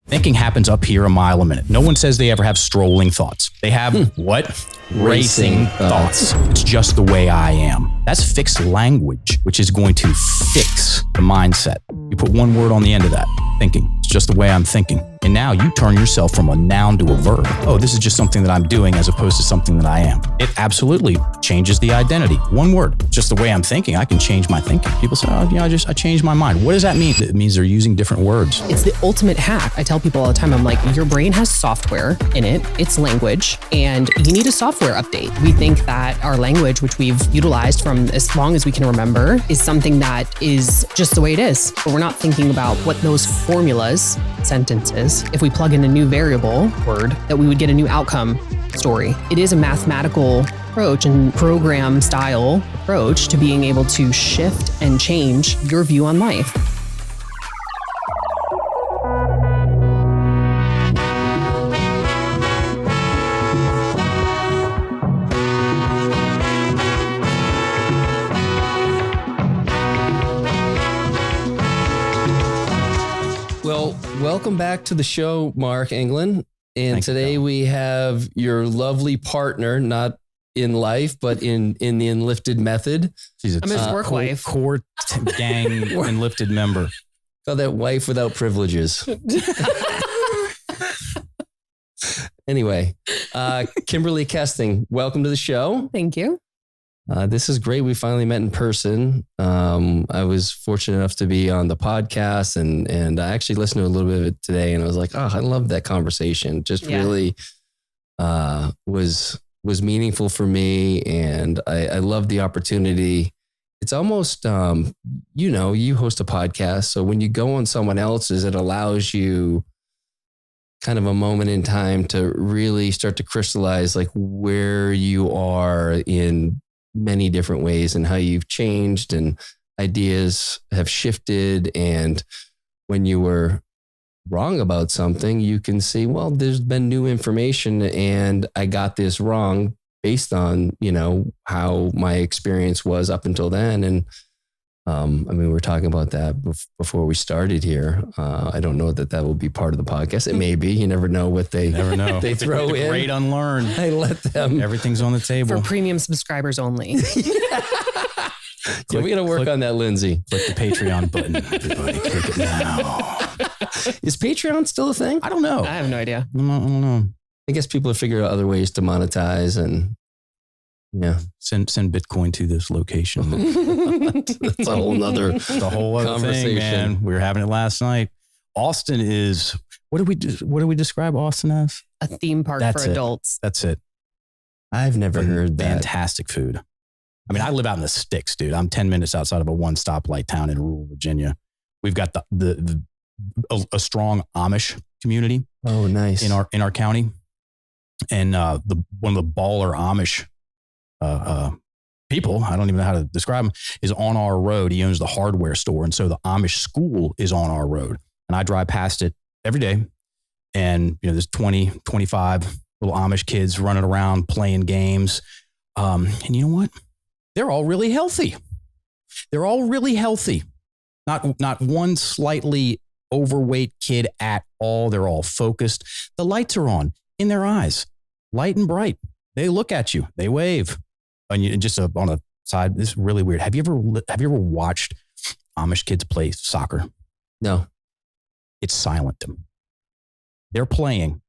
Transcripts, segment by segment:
Thinking happens up here a mile a minute. No one says they ever have strolling thoughts. They have what? Racing thoughts. It's just the way I am. That's fixed language, which is going to fix the mindset. You put one word on the end of that, thinking. It's just the way I'm thinking. And now you turn yourself from a noun to a verb. Oh, this is just something that I'm doing as opposed to something that I am. It absolutely changes the identity. One word, just the way I'm thinking. I can change my thinking. People say, oh, yeah, I changed my mind. What does that mean? It means they're using different words. It's the ultimate hack. I tell people all the time, I'm like, your brain has software in it. It's language, and you need a software update. We think that our language, which we've utilized from as long as we can remember, is something that is just the way it is. But we're not thinking about what those formulas, sentences, if we plug in a new variable word, that we would get a new outcome story. It is a mathematical approach and program style approach to being able to shift and change your view on life. Well, welcome back to the show, Mark Englund. And Thanks, today Bill. we have your lovely partner, not in life, but in the Enlifted method. She's a I'm his work wife. core gang Enlifted member. Call that wife without privileges. Anyway, Kimberly Kesting, welcome to the show. Thank you. This is great. We finally met in person. I was fortunate enough to be on the podcast and I actually listened to a little bit of it today and I was like, oh, I love that conversation. Just really was meaningful for me. And I love the opportunity. It's almost, you host a podcast. So when you go on someone else's, it allows you kind of a moment in time to really start to crystallize like where you are in many different ways and how you've changed and ideas have shifted. And when you were wrong about something, you can see, well, there's been new information and I got this wrong based on, how my experience was up until then. And we were talking about that before we started here. I don't know that will be part of the podcast. It may be. You never know what they throw in. Great Unlearn. I let them. Everything's on the table. For premium subscribers only. We got to work on that, Lindsay. Click the Patreon button. Everybody click it now. Is Patreon still a thing? I don't know. I have no idea. I don't know. I guess people have figured out other ways to monetize and Send Bitcoin to this location. That's a whole nother the whole other conversation. thing, man. We were having it last night. Austin is, what do we describe Austin as? A theme park That's for it. adults. That's it. I've never heard that. Fantastic food. I mean, I live out in the sticks, dude. I'm 10 minutes outside of a one stoplight town in rural Virginia. We've got a strong Amish community. Oh, nice. In our county. And one of the baller Amish people, I don't even know how to describe him, is on our road. He owns the hardware store. And so the Amish school is on our road. And I drive past it every day. And, there's 20, 25 little Amish kids running around playing games. And you know what? They're all really healthy. They're all really healthy. Not one slightly overweight kid at all. They're all focused. The lights are on in their eyes, light and bright. They look at you. They wave. And just on a side, this is really weird. Have you ever watched Amish kids play soccer? No. It's silent. They're playing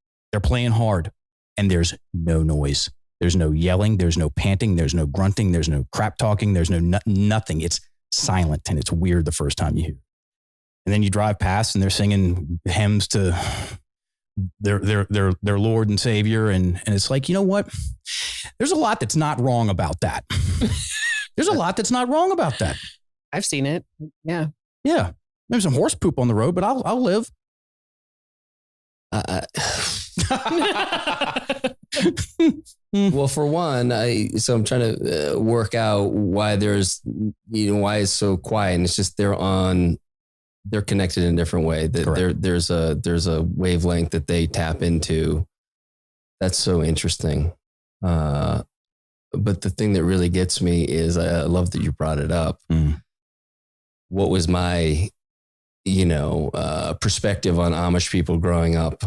hard, and there's no noise. There's no yelling. There's no panting. There's no grunting. There's no crap talking. There's no nothing. It's silent, and it's weird the first time you hear it. And then you drive past, and they're singing hymns to their Lord and Savior, and it's like, you know what? There's a lot that's not wrong about that. There's a lot that's not wrong about that. I've seen it. Yeah. Yeah. There's some horse poop on the road, but I'll live. Well, for one, I'm trying to work out why why it's so quiet, and it's just they're connected in a different way. That there's a wavelength that they tap into. That's so interesting. But the thing that really gets me is I love that you brought it up. Mm. What was my perspective on Amish people growing up.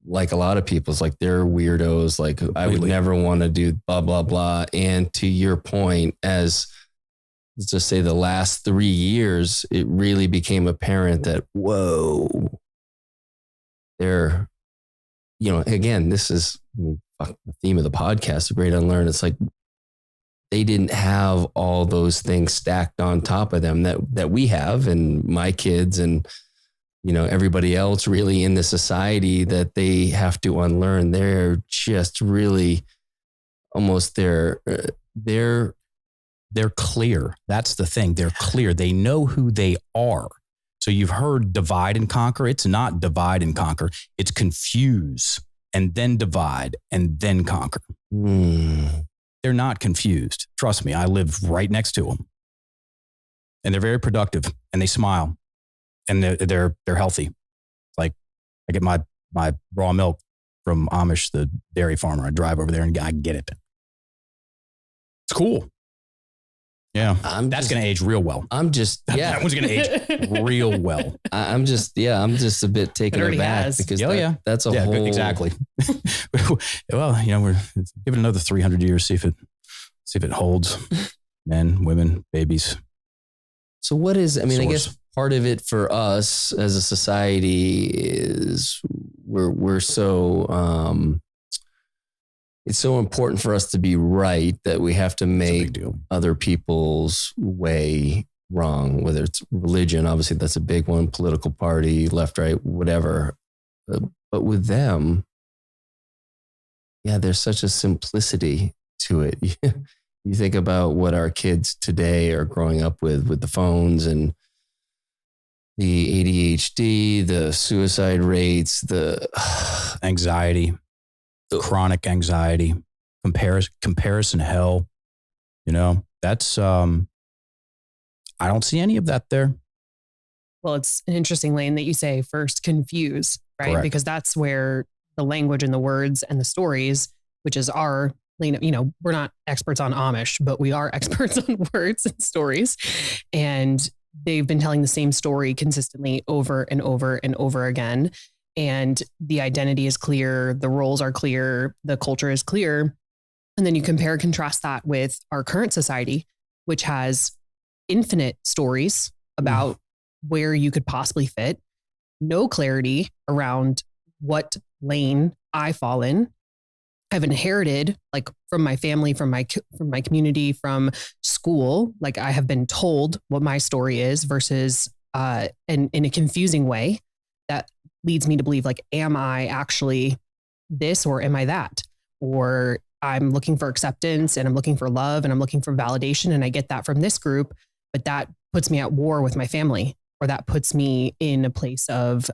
Like a lot of people, it's like they're weirdos. Like I would never want to do blah, blah, blah. And to your point, as let's just say the last 3 years, it really became apparent that, whoa, they're, again, this is the theme of the podcast, the Great Unlearn. It's like they didn't have all those things stacked on top of them that we have, and my kids and everybody else really in the society that they have to unlearn. They're just really almost they're clear. That's the thing. They're clear. They know who they are. So you've heard divide and conquer. It's not divide and conquer. It's confuse and then divide and then conquer. They're not confused. Trust me. I live right next to them, and they're very productive, and they smile, and they're healthy. Like I get my raw milk from Amish, the dairy farmer. I drive over there and I get it. It's cool. Yeah. That's going to age real well. That one's going to age real well. I'm just a bit taken aback because that's a whole. Exactly. Well, we're give it another 300 years, see if it holds. Men, women, babies. So what is, I guess part of it for us as a society is we're so, it's so important for us to be right that we have to make other people's way wrong, whether it's religion, obviously that's a big one, political party, left, right, whatever. But with them, there's such a simplicity to it. You think about what our kids today are growing up with the phones and the ADHD, the suicide rates, the anxiety, chronic anxiety, comparison hell. That's, I don't see any of that there. Well, it's an interesting lane that you say first confuse, right? Correct. Because that's where the language and the words and the stories, which is our lane, we're not experts on Amish, but we are experts on words and stories. And they've been telling the same story consistently over and over and over again. And the identity is clear, the roles are clear, the culture is clear. And then you compare and contrast that with our current society, which has infinite stories about where you could possibly fit, no clarity around what lane I fall in. I've inherited, like from my family, from my community, from school, like I have been told what my story is versus in a confusing way that leads me to believe, like, am I actually this or am I that? Or I'm looking for acceptance and I'm looking for love and I'm looking for validation and I get that from this group, but that puts me at war with my family, or that puts me in a place of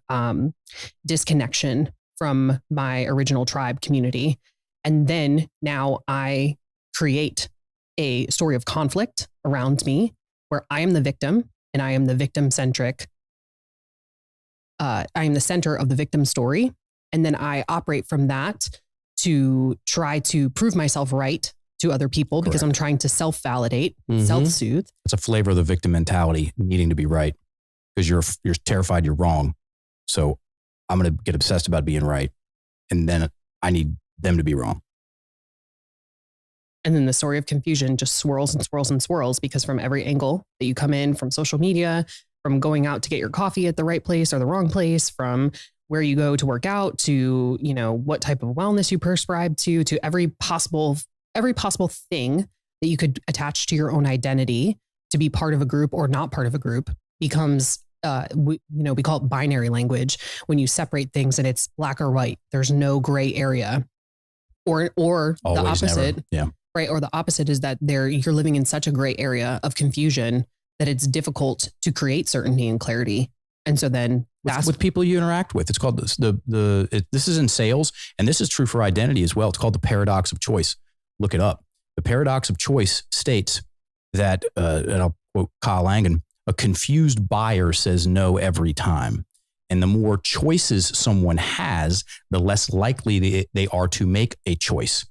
disconnection from my original tribe community. And then now I create a story of conflict around me where I am the victim and I am the victim centric. I am the center of the victim story. And then I operate from that to try to prove myself right to other people. Correct. Because I'm trying to self-validate, self-soothe. It's a flavor of the victim mentality, needing to be right because you're terrified you're wrong. So I'm going to get obsessed about being right. And then I need them to be wrong. And then the story of confusion just swirls and swirls and swirls because from every angle that you come in, from social media, from going out to get your coffee at the right place or the wrong place, from where you go to work out to, what type of wellness you prescribe to every possible thing that you could attach to your own identity to be part of a group or not part of a group becomes, we call it binary language when you separate things and it's black or white. There's no gray area or Always, the opposite. Never. Yeah. Right. Or the opposite is that you're living in such a gray area of confusion that it's difficult to create certainty and clarity. And so then that's with people you interact with. It's called this is in sales, and this is true for identity as well. It's called the paradox of choice. Look it up. The paradox of choice states that, and I'll quote Kyle Langen, a confused buyer says no every time. And the more choices someone has, the less likely they are to make a choice.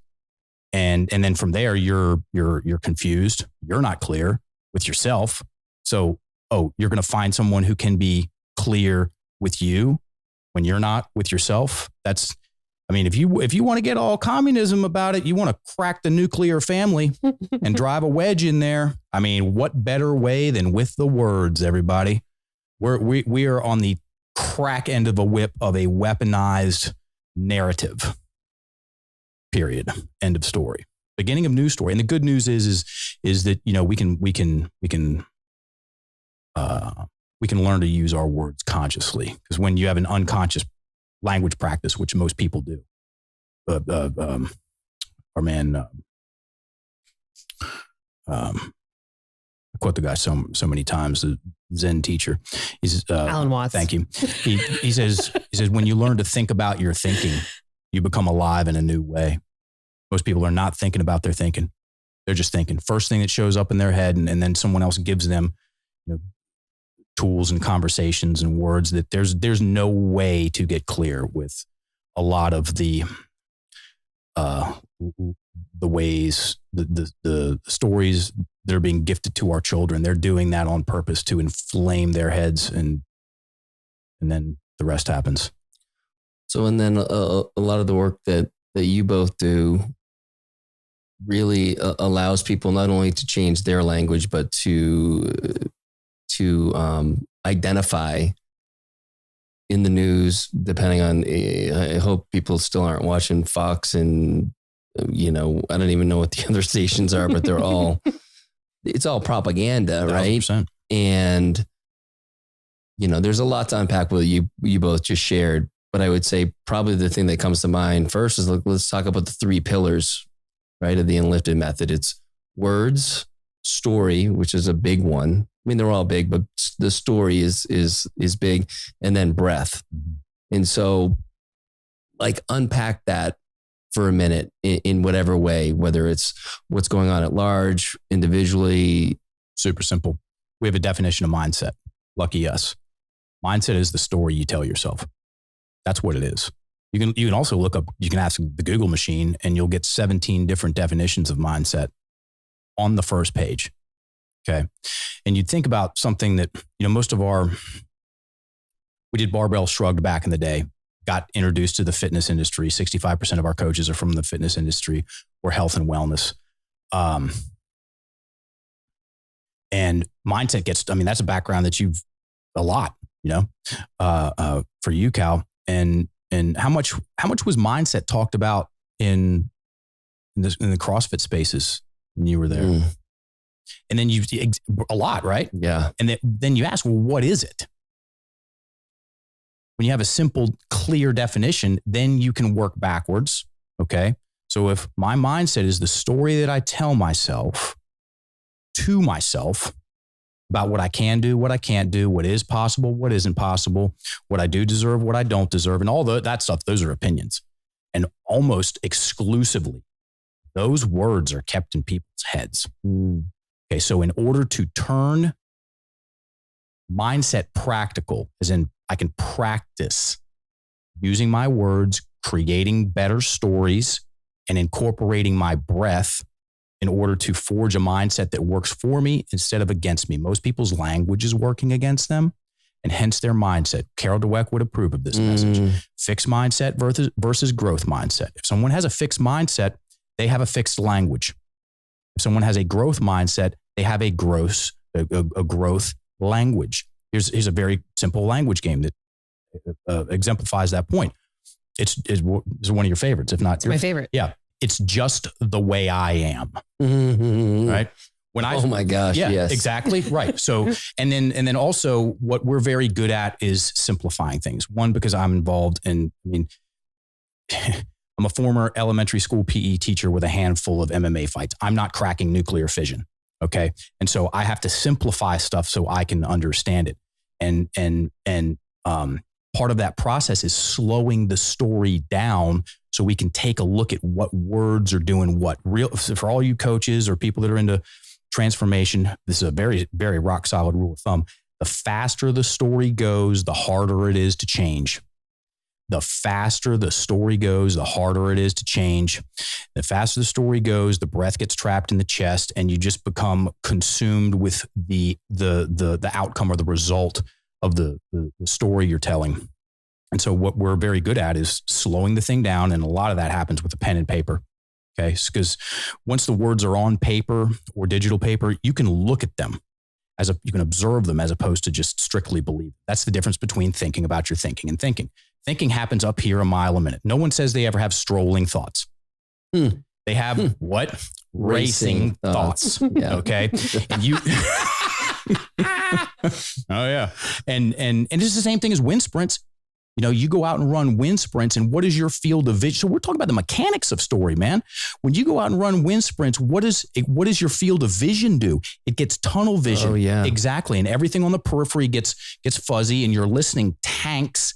And then from there, you're confused. You're not clear with yourself. So oh, you're going to find someone who can be clear with you when you're not with yourself. If you want to get all communism about it, you want to crack the nuclear family and drive a wedge in there. I mean, what better way than with the words, everybody? We are on the crack end of a whip of a weaponized narrative. Period. End of story. Beginning of new story. And the good news is that, we can learn to use our words consciously, because when you have an unconscious language practice, which most people do, I quote the guy so many times, the Zen teacher. He says, Alan Watts. Thank you. He says, when you learn to think about your thinking, you become alive in a new way. Most people are not thinking about their thinking. They're just thinking. First thing that shows up in their head, and then someone else gives them, tools and conversations and words that there's no way to get clear with a lot of the ways, the stories that are being gifted to our children. They're doing that on purpose to inflame their heads, and then the rest happens. So, and then a lot of the work that you both do really allows people not only to change their language, but to identify in the news, depending on, I hope people still aren't watching Fox and, I don't even know what the other stations are, but it's all propaganda, right? 1,000%. And, there's a lot to unpack with you both just shared, but I would say probably the thing that comes to mind first is, let's talk about the 3 pillars, right, of the Enlifted method. It's words, story, which is a big one. I mean, they're all big, but the story is big, and then breath. And so, unpack that for a minute in whatever way, whether it's what's going on at large, individually. Super simple. We have a definition of mindset. Lucky us. Mindset is the story you tell yourself. That's what it is. You can also look up, you can ask the Google machine, and you'll get 17 different definitions of mindset on the first page. Okay. And you'd think about something that, we did barbell shrugged back in the day, got introduced to the fitness industry. 65% of our coaches are from the fitness industry or health and wellness. And mindset that's a background that you've a lot, for you, Cal. And how much was mindset talked about in the CrossFit spaces when you were there? And then a lot, right? Yeah. And then you ask, well, what is it? When you have a simple, clear definition, then you can work backwards. Okay. So if my mindset is the story that I tell myself to myself about what I can do, what I can't do, what is possible, what isn't possible, what I do deserve, what I don't deserve, and all that stuff, those are opinions. And almost exclusively, those words are kept in people's heads. Okay, so in order to turn mindset practical, as in I can practice using my words, creating better stories, and incorporating my breath in order to forge a mindset that works for me instead of against me. Most people's language is working against them, and hence their mindset. Carol Dweck would approve of this message. Fixed mindset versus growth mindset. If someone has a fixed mindset, they have a fixed language. If someone has a growth mindset, they have a growth language. Here's a very simple language game that exemplifies that point. It's one of your favorites, if not my favorite. Yeah. It's just the way I am. Right. Oh my gosh. Yeah, yes. Exactly. Right. So, and then also what we're very good at is simplifying things. One, because I'm involved in, I'm a former elementary school PE teacher with a handful of MMA fights. I'm not cracking nuclear fission. Okay. And so I have to simplify stuff so I can understand it. And part of that process is slowing the story down so we can take a look at what words are doing what. For all you coaches or people that are into transformation, this is a very, very rock solid rule of thumb. The faster the story goes, the harder it is to change. the faster the story goes, the harder it is to change. The faster the story goes, the breath gets trapped in the chest, and you just become consumed with the outcome or the result of the story you're telling. And so what we're very good at is slowing the thing down. And a lot of that happens with a pen and paper. Okay. Because once the words are on paper or digital paper, you can look at them you can observe them as opposed to just strictly believe. That's the difference between thinking about your thinking and thinking. Thinking happens up here a mile a minute. No one says they ever have strolling thoughts. They have what? Racing thoughts. Yeah. Okay. And you, oh yeah. And it's the same thing as wind sprints. You know, you go out and run wind sprints, and what is your field of vision? So we're talking about the mechanics of story, man. When you go out and run wind sprints, what does your field of vision do? It gets tunnel vision. Oh, yeah. Exactly. And everything on the periphery gets fuzzy, and your listening tanks.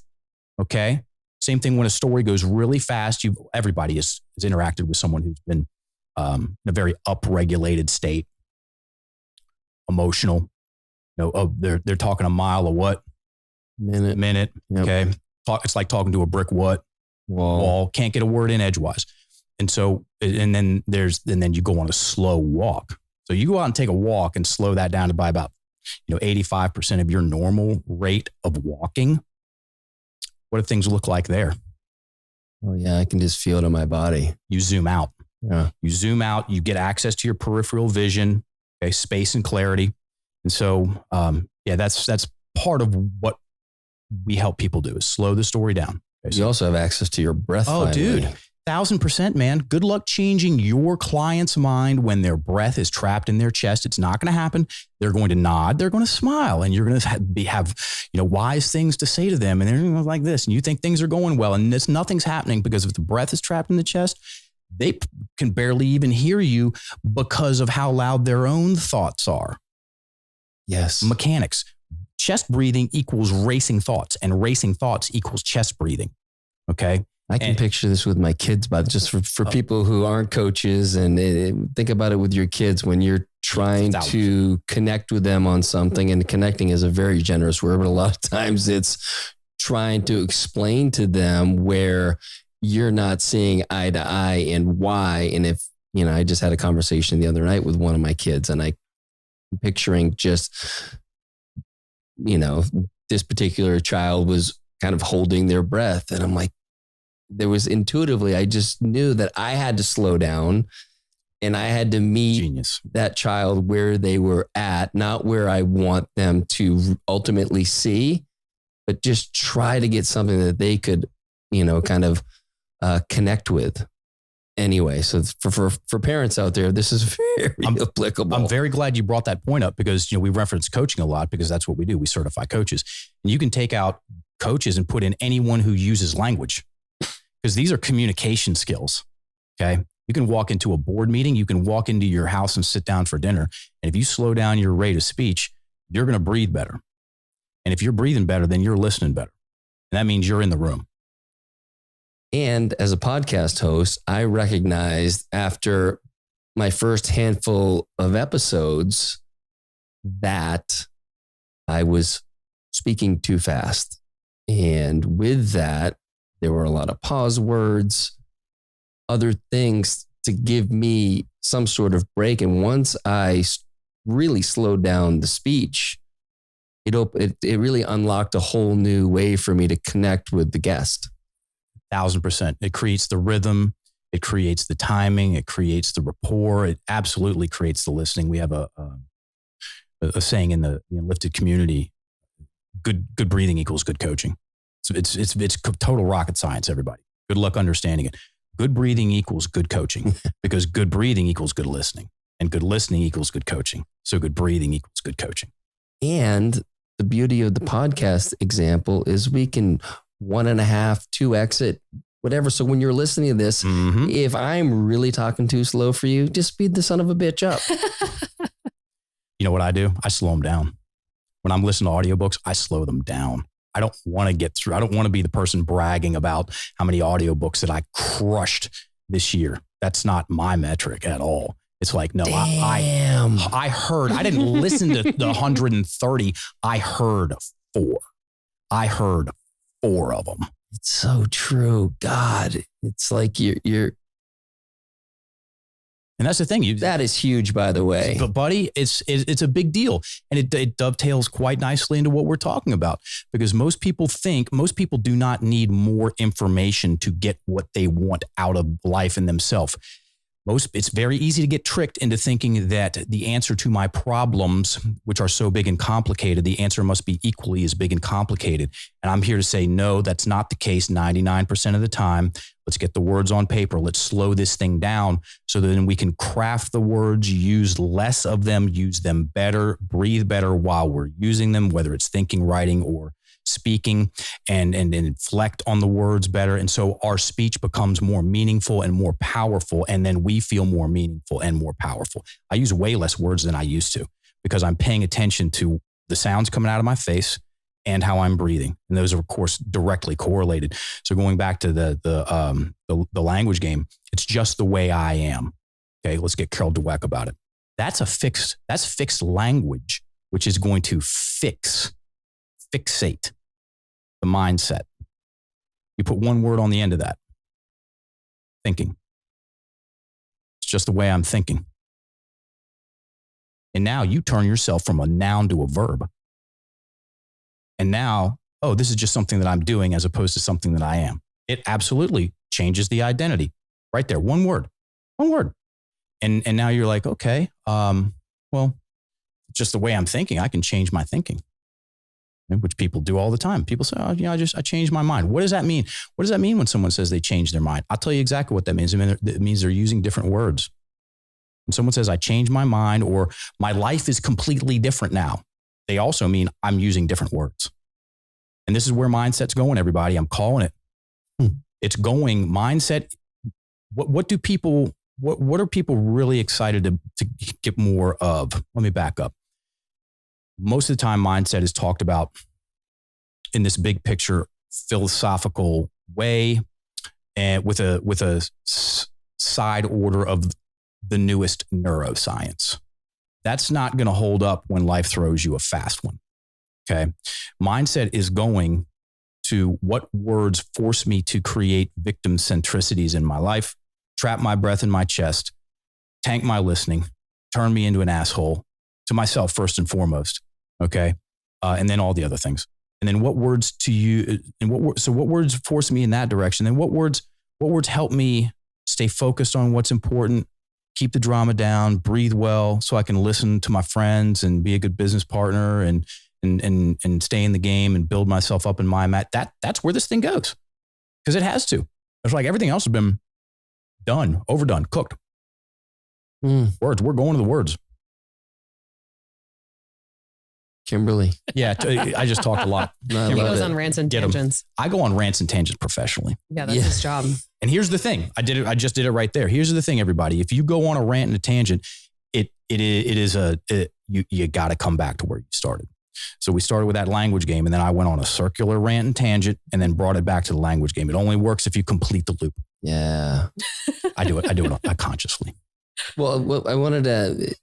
Okay. Same thing when a story goes really fast. Everybody has interacted with someone who's been in a very upregulated state, emotional. You know, they're talking a mile a what? Minute. Yep. Okay. It's like talking to a brick wall. Can't get a word in edgewise. And so, and then you go on a slow walk. So you go out and take a walk and slow that down to by about, 85% of your normal rate of walking. What do things look like there? Oh yeah. I can just feel it in my body. You zoom out. Yeah. You zoom out, you get access to your peripheral vision, okay, space and clarity. And so, that's part of what we help people do is slow the story down. You also have access to your breath. Oh, finally. dude, 1,000%, man. Good luck changing your client's mind when their breath is trapped in their chest. It's not going to happen. They're going to nod. They're going to smile, and you're going to have wise things to say to them. And they're going to like this, and you think things are going well, and nothing's happening because if the breath is trapped in the chest, they can barely even hear you because of how loud their own thoughts are. Yes. Mechanics. Chest breathing equals racing thoughts, and racing thoughts equals chest breathing. Okay. I can picture this with my kids, but just for people who aren't coaches, and think about it with your kids when you're trying to connect with them on something, and connecting is a very generous word, but a lot of times it's trying to explain to them where you're not seeing eye to eye and why. And if, I just had a conversation the other night with one of my kids, and I'm picturing just, this particular child was kind of holding their breath. And I'm like, there was intuitively, I just knew that I had to slow down, and I had to meet that child where they were at, not where I want them to ultimately see, but just try to get something that they could, kind of connect with. Anyway, so for parents out there, this is very applicable. I'm very glad you brought that point up because, we reference coaching a lot because that's what we do. We certify coaches, and you can take out coaches and put in anyone who uses language because these are communication skills. Okay. You can walk into a board meeting. You can walk into your house and sit down for dinner. And if you slow down your rate of speech, you're going to breathe better. And if you're breathing better, then you're listening better. And that means you're in the room. And as a podcast host, I recognized after my first handful of episodes that I was speaking too fast. And with that, there were a lot of pause words, other things to give me some sort of break. And once I really slowed down the speech, it really unlocked a whole new way for me to connect with the guest. 1,000%. It creates the rhythm. It creates the timing. It creates the rapport. It absolutely creates the listening. We have a saying in the Enlifted community: good breathing equals good coaching. It's total rocket science, everybody. Good luck understanding it. Good breathing equals good coaching because good breathing equals good listening, and good listening equals good coaching. So good breathing equals good coaching. And the beauty of the podcast example is we can 1.5, 2x it, whatever. So when you're listening to this, if I'm really talking too slow for you, just speed the son of a bitch up. You know what I do? I slow them down. When I'm listening to audiobooks, I slow them down. I don't want to get through. I don't want to be the person bragging about how many audiobooks that I crushed this year. That's not my metric at all. It's like, no, I heard, I didn't listen to the 130. I heard 4. I heard 4 of them. It's so true. God, it's like you're. And that's the thing. That is huge, by the way. But buddy, it's a big deal. And it dovetails quite nicely into what we're talking about, because most people do not need more information to get what they want out of life and themselves. It's very easy to get tricked into thinking that the answer to my problems, which are so big and complicated, the answer must be equally as big and complicated. And I'm here to say, no, that's not the case 99% of the time. Let's get the words on paper. Let's slow this thing down so that then we can craft the words, use less of them, use them better, breathe better while we're using them, whether it's thinking, writing, or speaking, and inflect on the words better. And so our speech becomes more meaningful and more powerful. And then we feel more meaningful and more powerful. I use way less words than I used to because I'm paying attention to the sounds coming out of my face and how I'm breathing. And those are, of course, directly correlated. So going back to the language game, it's just the way I am. Okay, let's get Carol Dweck about it. That's fixed language, which is going to fixate the mindset. You put one word on the end of that. Thinking. It's just the way I'm thinking. And now you turn yourself from a noun to a verb. And now, this is just something that I'm doing as opposed to something that I am. It absolutely changes the identity. Right there. One word. And now you're like, okay, just the way I'm thinking, I can change my thinking. Which people do all the time. People say, I changed my mind. What does that mean? What does that mean when someone says they changed their mind? I'll tell you exactly what that means. It means they're using different words. When someone says, I changed my mind, or my life is completely different now, they also mean I'm using different words. And this is where mindset's going, everybody. I'm calling it. It's going mindset. What are people really excited to get more of? Let me back up. Most of the time, mindset is talked about in this big picture philosophical way, and with a side order of the newest neuroscience. That's not going to hold up when life throws you a fast one. Okay. Mindset is going to what words force me to create victim centricities in my life, trap my breath in my chest, tank my listening, turn me into an asshole to myself first and foremost. Okay. And then all the other things. And then what words to you, and what words force me in that direction? And what words help me stay focused on what's important, keep the drama down, breathe well so I can listen to my friends and be a good business partner and stay in the game and build myself up in my mat. That's where this thing goes. Because it has to. It's like everything else has been done, overdone, cooked. Words. We're going to the words. Kimberly. Yeah, I just talk a lot. He goes on rants and tangents. I go on rants and tangents professionally. Yeah, that's his job. And here's the thing. I just did it right there. Here's the thing, everybody. If you go on a rant and a tangent, you got to come back to where you started. So we started with that language game, and then I went on a circular rant and tangent, and then brought it back to the language game. It only works if you complete the loop. Yeah, I do it consciously. Well, I wanted to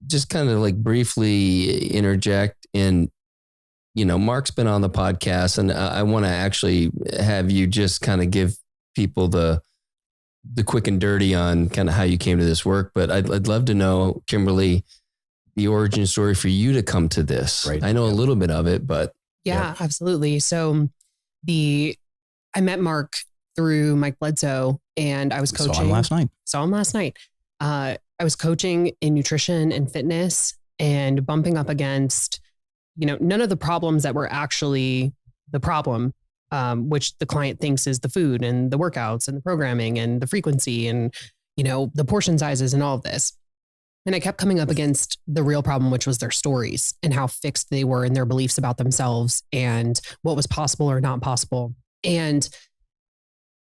just kind of like briefly interject in, Mark's been on the podcast, and I want to actually have you just kind of give people the quick and dirty on kind of how you came to this work. But I'd love to know, Kimberly, the origin story for you to come to this. Right. I know a little bit of it, but. Yeah, absolutely. So I met Mark through Mike Bledsoe, and I was coaching. Saw him last night. I was coaching in nutrition and fitness and bumping up against, none of the problems that were actually the problem, which the client thinks is the food and the workouts and the programming and the frequency and, the portion sizes and all of this. And I kept coming up against the real problem, which was their stories and how fixed they were in their beliefs about themselves and what was possible or not possible. And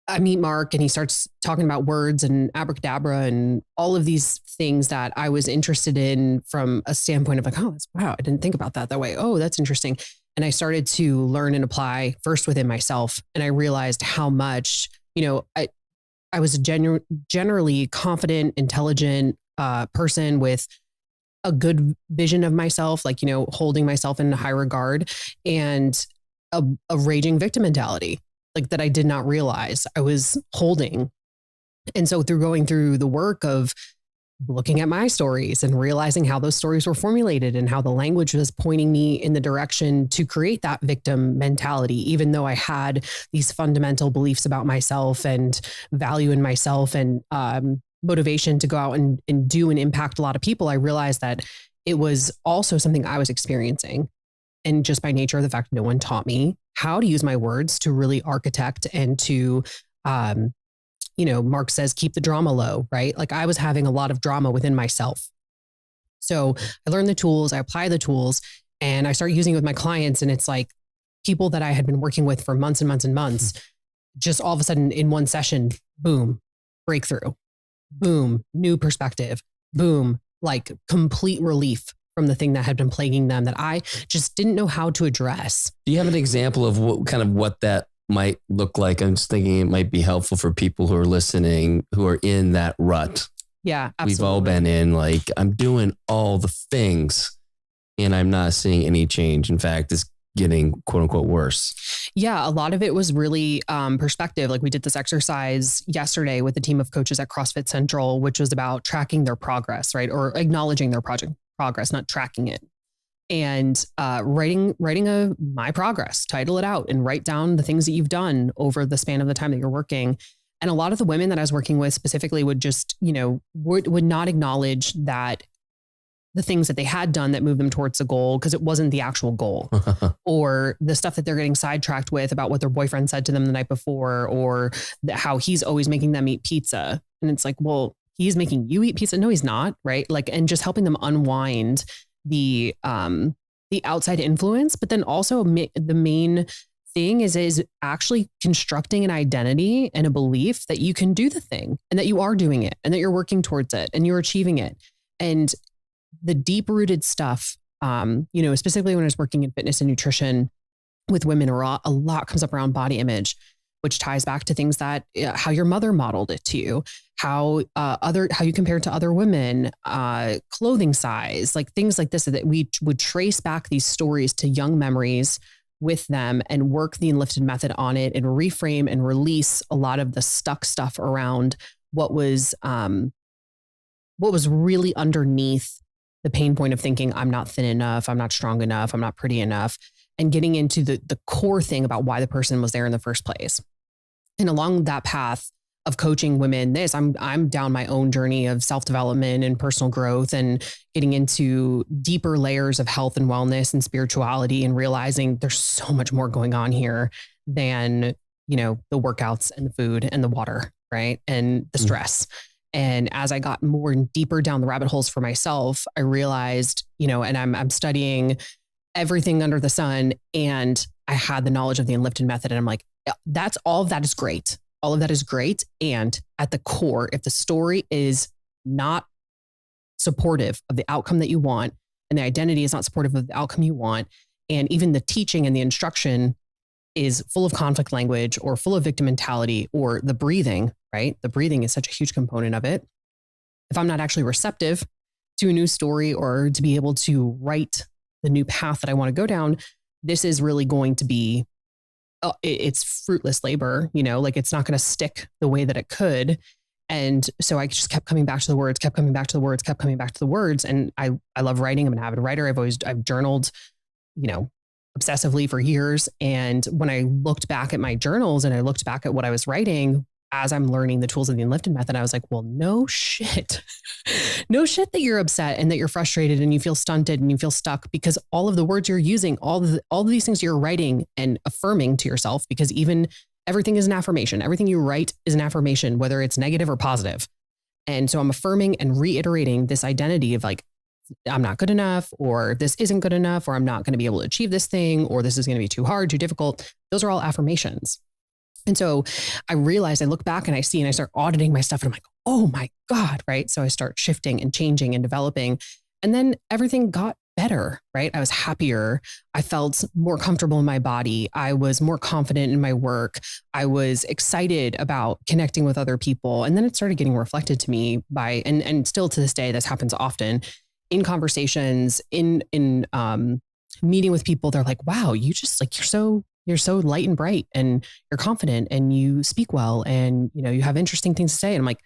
I meet Mark, and he starts talking about words and abracadabra and all of these things that I was interested in from a standpoint of like, wow, I didn't think about that way. Oh, that's interesting. And I started to learn and apply first within myself. And I realized how much, I was a generally confident, intelligent person with a good vision of myself, like, holding myself in high regard, and a raging victim mentality. like that I did not realize I was holding. And so through going through the work of looking at my stories and realizing how those stories were formulated and how the language was pointing me in the direction to create that victim mentality, even though I had these fundamental beliefs about myself and value in myself and motivation to go out and do and impact a lot of people, I realized that it was also something I was experiencing. And just by nature of the fact, no one taught me how to use my words to really architect and to, Mark says, keep the drama low, right? Like I was having a lot of drama within myself. So I learned the tools, I apply the tools, and I start using it with my clients. And it's like people that I had been working with for months and months and months, just all of a sudden in one session, boom, breakthrough, boom, new perspective, boom, like complete relief from the thing that had been plaguing them that I just didn't know how to address. Do you have an example of what that might look like? I'm just thinking it might be helpful for people who are listening, who are in that rut. Yeah, absolutely. We've all been in, like, I'm doing all the things and I'm not seeing any change. In fact, it's getting quote unquote worse. Yeah, a lot of it was really perspective. Like we did this exercise yesterday with a team of coaches at CrossFit Central, which was about tracking their progress, right? Or acknowledging their progress, not tracking it. And writing my progress, title it out and write down the things that you've done over the span of the time that you're working. And a lot of the women that I was working with specifically would just, would not acknowledge that the things that they had done that moved them towards the goal, because it wasn't the actual goal, or the stuff that they're getting sidetracked with about what their boyfriend said to them the night before, or how he's always making them eat pizza. And it's like, well, he's making you eat pizza. No, he's not. Right. Like, and just helping them unwind the outside influence, but then also the main thing is actually constructing an identity and a belief that you can do the thing and that you are doing it and that you're working towards it and you're achieving it. And the deep rooted stuff, specifically when I was working in fitness and nutrition with women, a lot comes up around body image, which ties back to things that how your mother modeled it to you, how you compared to other women, clothing size, like things like this, so that we would trace back these stories to young memories with them and work the Enlifted method on it and reframe and release a lot of the stuck stuff around what was really underneath the pain point of thinking, I'm not thin enough, I'm not strong enough, I'm not pretty enough, and getting into the core thing about why the person was there in the first place. And along that path of coaching women, I'm down my own journey of self-development and personal growth and getting into deeper layers of health and wellness and spirituality and realizing there's so much more going on here than, the workouts and the food and the water, right? And the stress. And as I got more and deeper down the rabbit holes for myself, I realized, and I'm studying everything under the sun, and I had the knowledge of the Enlifted method. And I'm like, that's all of that is great. All of that is great. And at the core, if the story is not supportive of the outcome that you want, and the identity is not supportive of the outcome you want, and even the teaching and the instruction is full of conflict language or full of victim mentality, or the breathing, right? The breathing is such a huge component of it. If I'm not actually receptive to a new story or to be able to write the new path that I want to go down, this is really going to be, it's fruitless labor, like it's not going to stick the way that it could. And so I just kept coming back to the words, kept coming back to the words. And I love writing. I'm an avid writer. I've journaled, obsessively for years. And when I looked back at my journals and I looked back at what I was writing, as I'm learning the tools of the Enlifted method, I was like, well, no shit that you're upset and that you're frustrated and you feel stunted and you feel stuck, because all of the words you're using, all of these things you're writing and affirming to yourself, because even everything is an affirmation. Everything you write is an affirmation, whether it's negative or positive. And so I'm affirming and reiterating this identity of like, I'm not good enough, or this isn't good enough, or I'm not going to be able to achieve this thing, or this is going to be too hard, too difficult. Those are all affirmations. And so I realized, I look back and I see, and I start auditing my stuff and I'm like, oh my God, right? So I start shifting and changing and developing, and then everything got better, right? I was happier. I felt more comfortable in my body. I was more confident in my work. I was excited about connecting with other people. And then it started getting reflected to me by, and still to this day, this happens often in conversations, in meeting with people. They're like, wow, you're you're so light and bright and you're confident and you speak well and, you have interesting things to say. And I'm like,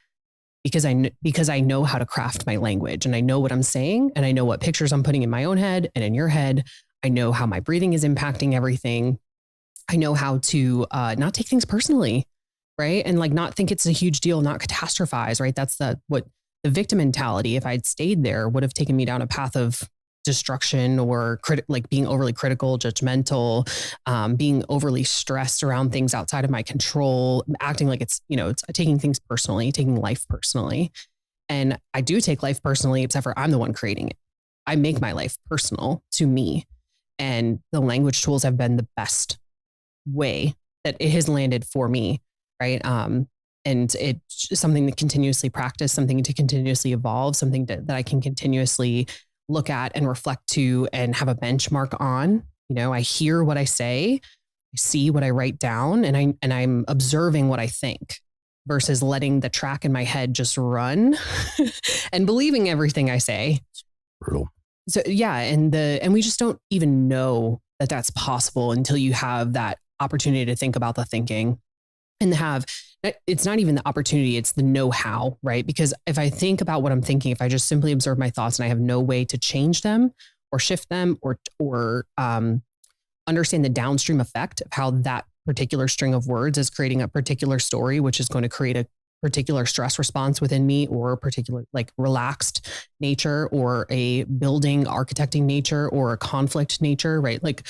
because I know how to craft my language and I know what I'm saying and I know what pictures I'm putting in my own head and in your head. I know how my breathing is impacting everything. I know how to not take things personally, right? And like not think it's a huge deal, not catastrophize, right? That's what the victim mentality, if I'd stayed there, would have taken me down a path of destruction or like being overly critical, judgmental, being overly stressed around things outside of my control, acting like it's taking things personally, taking life personally. And I do take life personally, except for I'm the one creating it. I make my life personal to me. And the language tools have been the best way that it has landed for me. Right. And it's something to continuously practice, something to continuously evolve, something that I can continuously look at and reflect to and have a benchmark on. I hear what I say, I see what I write down, and I'm observing what I think versus letting the track in my head just run and believing everything I say. Brutal. So yeah. And we just don't even know that that's possible until you have that opportunity to think about the thinking and it's not even the opportunity, it's the know-how, right? Because if I think about what I'm thinking, if I just simply observe my thoughts and I have no way to change them or shift them or understand the downstream effect of how that particular string of words is creating a particular story, which is going to create a particular stress response within me or a particular like relaxed nature or a building architecting nature or a conflict nature, right? Like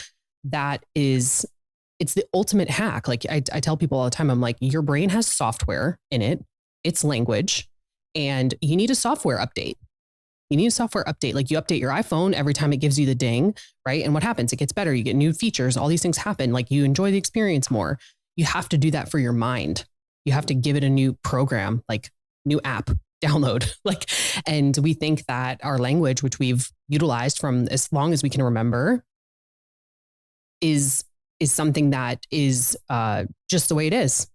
it's the ultimate hack. Like I tell people all the time, I'm like, your brain has software in it, it's language, and you need a software update. Like you update your iPhone every time it gives you the ding, right? And what happens? It gets better. You get new features. All these things happen. Like you enjoy the experience more. You have to do that for your mind. You have to give it a new program, like new app download. And we think that our language, which we've utilized from as long as we can remember, is something that is just the way it is.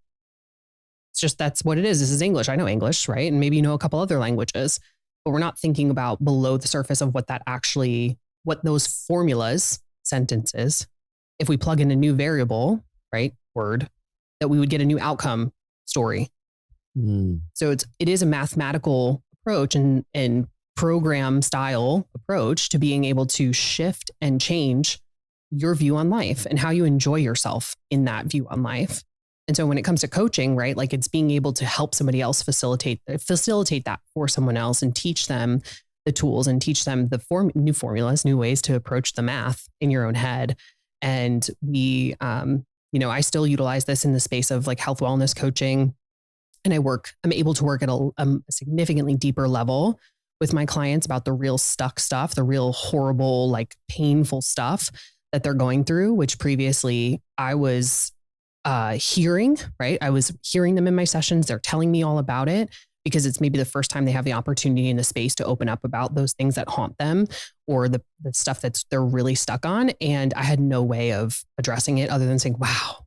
It's just, that's what it is. This is English. I know English, right? And maybe you know a couple other languages, but we're not thinking about below the surface of what those formulas, sentences, if we plug in a new variable, right, word, that we would get a new outcome story. So it is a mathematical approach and program style approach to being able to shift and change your view on life and how you enjoy yourself in that view on life. And so when it comes to coaching, right, like it's being able to help somebody else facilitate that for someone else and teach them the tools and teach them the new formulas, new ways to approach the math in your own head. And I still utilize this in the space of like health wellness coaching. And I'm able to work at a significantly deeper level with my clients about the real stuck stuff, the real horrible, like painful stuff that they're going through, which previously I was hearing, right? I was hearing them in my sessions. They're telling me all about it because it's maybe the first time they have the opportunity in the space to open up about those things that haunt them or the stuff they're really stuck on. And I had no way of addressing it other than saying, wow,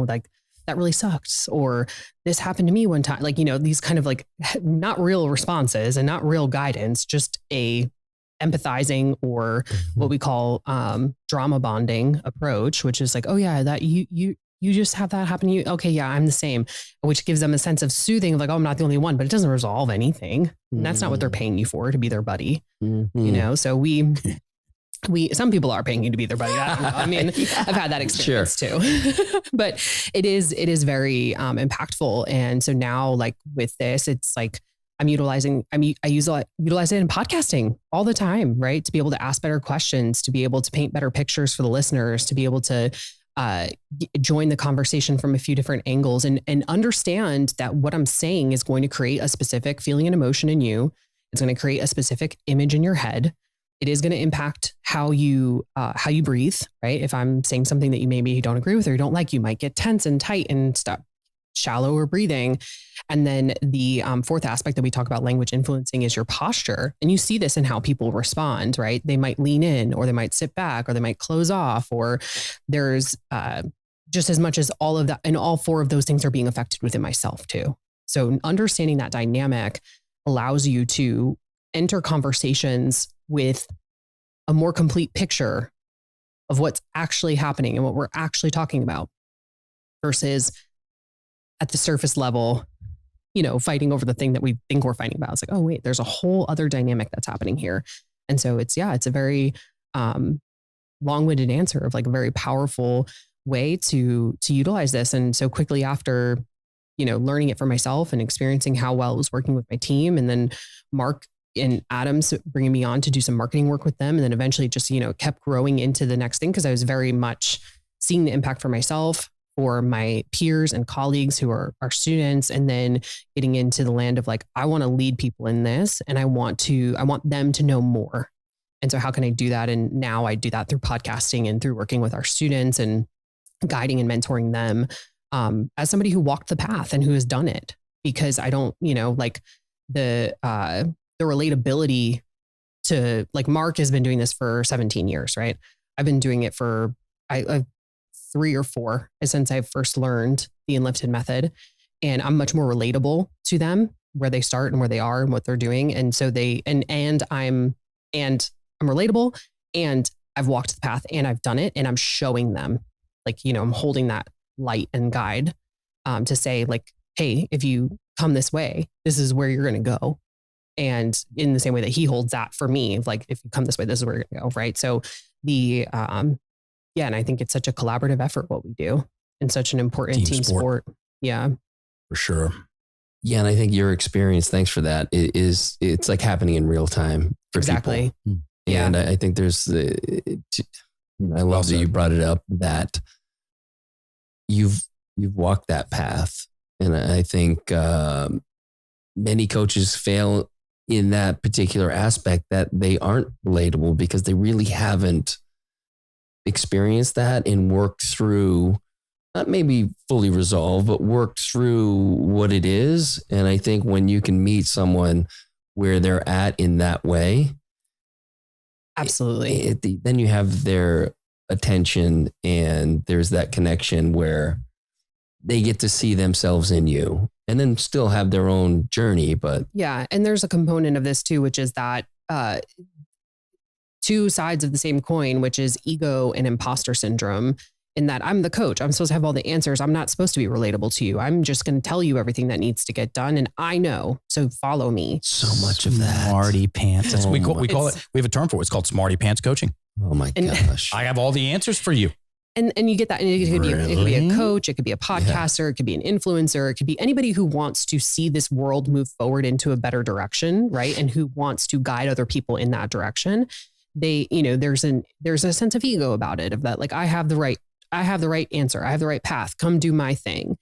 like that really sucks. Or this happened to me one time. Like, these kind of like not real responses and not real guidance, just a empathizing or what we call drama bonding approach, which is like, oh yeah, that you just have that happen to you. Okay, yeah, I'm the same, which gives them a sense of soothing of like, oh, I'm not the only one, but it doesn't resolve anything. And that's not what they're paying you for, to be their buddy. So we some people are paying you to be their buddy. I don't know. I mean, I've had that experience too, but it is very impactful. And so now like with this, it's like, I utilize it in podcasting all the time, right? To be able to ask better questions, to be able to paint better pictures for the listeners, to be able to join the conversation from a few different angles and understand that what I'm saying is going to create a specific feeling and emotion in you. It's going to create a specific image in your head. It is going to impact how you breathe, right? If I'm saying something that you maybe don't agree with or you don't like, you might get tense and tight and stop shallower breathing. And then the fourth aspect that we talk about language influencing is your posture. And you see this in how people respond, right? They might lean in or they might sit back or they might close off, or there's just as much as all of that. And all four of those things are being affected within myself too. So understanding that dynamic allows you to enter conversations with a more complete picture of what's actually happening and what we're actually talking about versus at the surface level, fighting over the thing that we think we're fighting about. It's like, oh, wait, there's a whole other dynamic that's happening here. And so it's a very long-winded answer of like a very powerful way to utilize this. And so quickly after, learning it for myself and experiencing how well it was working with my team, and then Mark and Adam's bringing me on to do some marketing work with them. And then eventually just, kept growing into the next thing because I was very much seeing the impact for myself, for my peers and colleagues who are our students, and then getting into the land of like, I want to lead people in this and I want them to know more. And so how can I do that? And now I do that through podcasting and through working with our students and guiding and mentoring them as somebody who walked the path and who has done it, because I don't, like the relatability to like Mark has been doing this for 17 years, right? I've been doing it for 3 or 4 since I first learned the Enlifted method. And I'm much more relatable to them where they start and where they are and what they're doing. And so I'm relatable and I've walked the path and I've done it and I'm showing them like, I'm holding that light and guide to say like, hey, if you come this way, this is where you're going to go. And in the same way that he holds that for me, like, if you come this way, this is where you're going to go. Right. So and I think it's such a collaborative effort, what we do, and such an important team sport. Yeah, for sure. Yeah. And I think your experience, thanks for that, it's like happening in real time for exactly. people. Yeah. And I think there's I love that you brought it up, that you've walked that path. And I think many coaches fail in that particular aspect, that they aren't relatable because they really haven't experienced that and worked through, not maybe fully resolved, but worked through what it is. And I think when you can meet someone where they're at in that way, absolutely, then you have their attention and there's that connection where they get to see themselves in you and then still have their own journey. But yeah. And there's a component of this too, which is that two sides of the same coin, which is ego and imposter syndrome, in that I'm the coach. I'm supposed to have all the answers. I'm not supposed to be relatable to you. I'm just going to tell you everything that needs to get done. And I know, so follow me. So much of that. Smarty pants. That's we call it. We have a term for it. It's called smarty pants coaching. Oh my gosh. I have all the answers for you. And you get that. And it could be a coach. It could be a podcaster. It could be an influencer. It could be anybody who wants to see this world move forward into a better direction, right? And who wants to guide other people in that direction. There's a sense of ego about it, of that, like, I have the right answer. I have the right path. Come do my thing.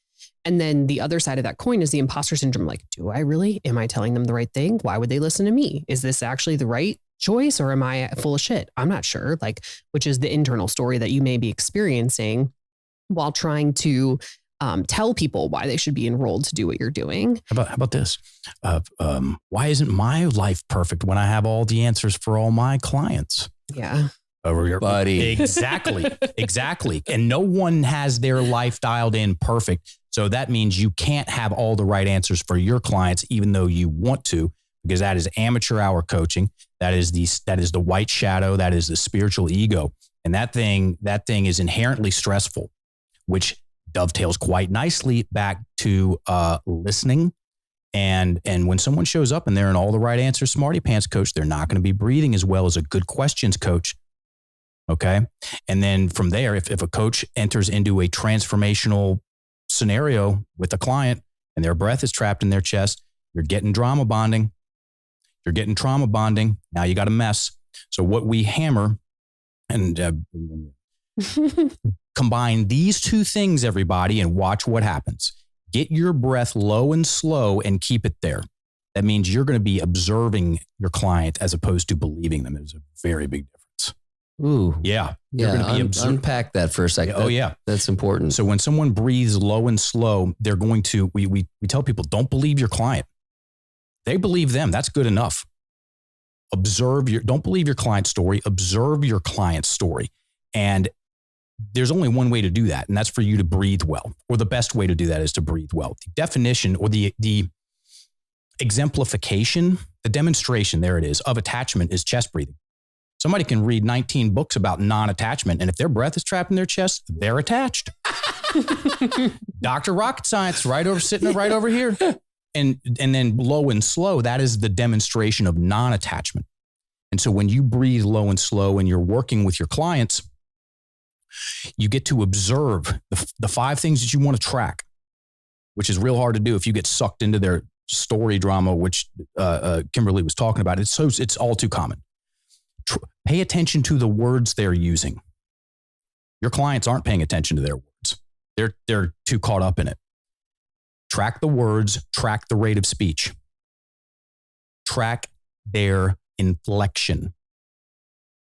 And then the other side of that coin is the imposter syndrome. Like, do I really? Am I telling them the right thing? Why would they listen to me? Is this actually the right choice, or am I full of shit? I'm not sure. Like, which is the internal story that you may be experiencing while trying to tell people why they should be enrolled to do what you're doing. How about this? Why isn't my life perfect when I have all the answers for all my clients? Yeah. Buddy. Exactly. And no one has their life dialed in perfect. So that means you can't have all the right answers for your clients, even though you want to, because that is amateur hour coaching. That is the white shadow. That is the spiritual ego. And that thing is inherently stressful, which dovetails quite nicely back to listening. And when someone shows up and they're in all the right answers, smarty pants coach, they're not going to be breathing as well as a good questions coach. Okay. And then from there, if a coach enters into a transformational scenario with a client and their breath is trapped in their chest, you're getting trauma bonding. Now you got a mess. So what we hammer and combine these two things, everybody, and watch what happens. Get your breath low and slow and keep it there. That means you're going to be observing your client as opposed to believing them. There's a very big difference. Ooh. Yeah. You're going to be unpack that for a second. Oh, yeah. That's important. So when someone breathes low and slow, they're going to, we tell people, don't believe your client. They believe them. That's good enough. Don't believe your client's story. Observe your client's story. And there's only one way to do that, and that's for you to breathe well, or the best way to do that is to breathe well. The definition or the exemplification, the demonstration, there it is, of attachment is chest breathing. Somebody can read 19 books about non-attachment, and if their breath is trapped in their chest, they're attached. Dr. Rocket Science, sitting right over here. And then low and slow, that is the demonstration of non-attachment. And so when you breathe low and slow and you're working with your clients, you get to observe the 5 things that you want to track, which is real hard to do if you get sucked into their story drama, which Kimberly was talking about. It's all too common. Pay attention to the words they're using. Your clients aren't paying attention to their words. They're too caught up in it. Track the words, track the rate of speech. Track their inflection.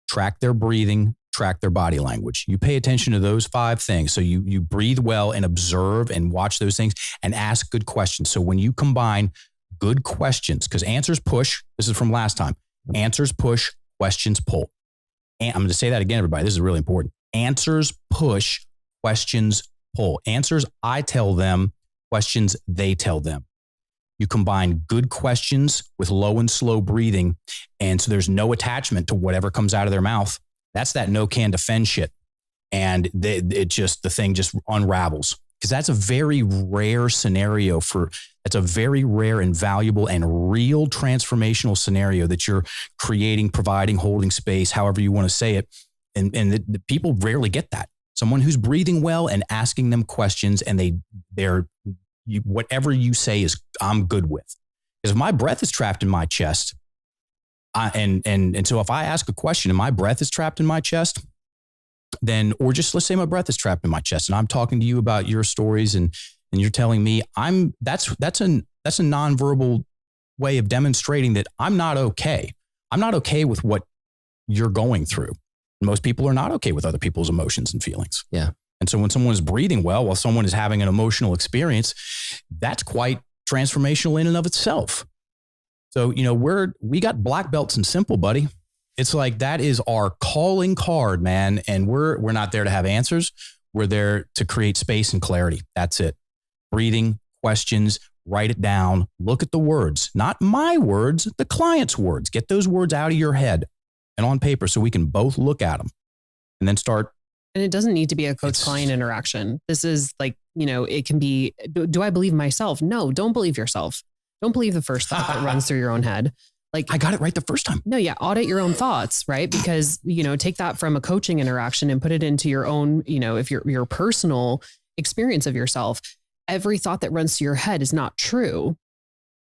Track their breathing, track their body language. You pay attention to those 5 things. So you breathe well and observe and watch those things and ask good questions. So when you combine good questions, because answers push, this is from last time, answers push, questions pull. And I'm going to say that again, everybody. This is really important. Answers push, questions pull. Answers I tell them, questions they tell them. You combine good questions with low and slow breathing. And so there's no attachment to whatever comes out of their mouth. That's that no can defend shit. And the thing just unravels, because that's a very rare scenario that's a very rare and valuable and real transformational scenario that you're creating, providing, holding space, however you want to say it. And the people rarely get that. Someone who's breathing well and asking them questions, and whatever you say is I'm good with. Because if my breath is trapped in my chest, and so if I ask a question and my breath is trapped in my chest, then, or just let's say my breath is trapped in my chest and I'm talking to you about your stories and you're telling me that's a nonverbal way of demonstrating that I'm not okay. I'm not okay with what you're going through. Most people are not okay with other people's emotions and feelings. Yeah. And so when someone is breathing well while someone is having an emotional experience, that's quite transformational in and of itself. So, we got black belts in simple, buddy. It's like, that is our calling card, man. And we're not there to have answers. We're there to create space and clarity. That's it. Breathing, questions, write it down, look at the words, not my words, the client's words. Get those words out of your head and on paper so we can both look at them and then start. And it doesn't need to be a coach-client interaction. This is like, it can be, do I believe myself? No, don't believe yourself. Don't believe the first thought that runs through your own head. Like, I got it right the first time. No, yeah. Audit your own thoughts, right? Because, take that from a coaching interaction and put it into your own, if your personal experience of yourself, every thought that runs to your head is not true.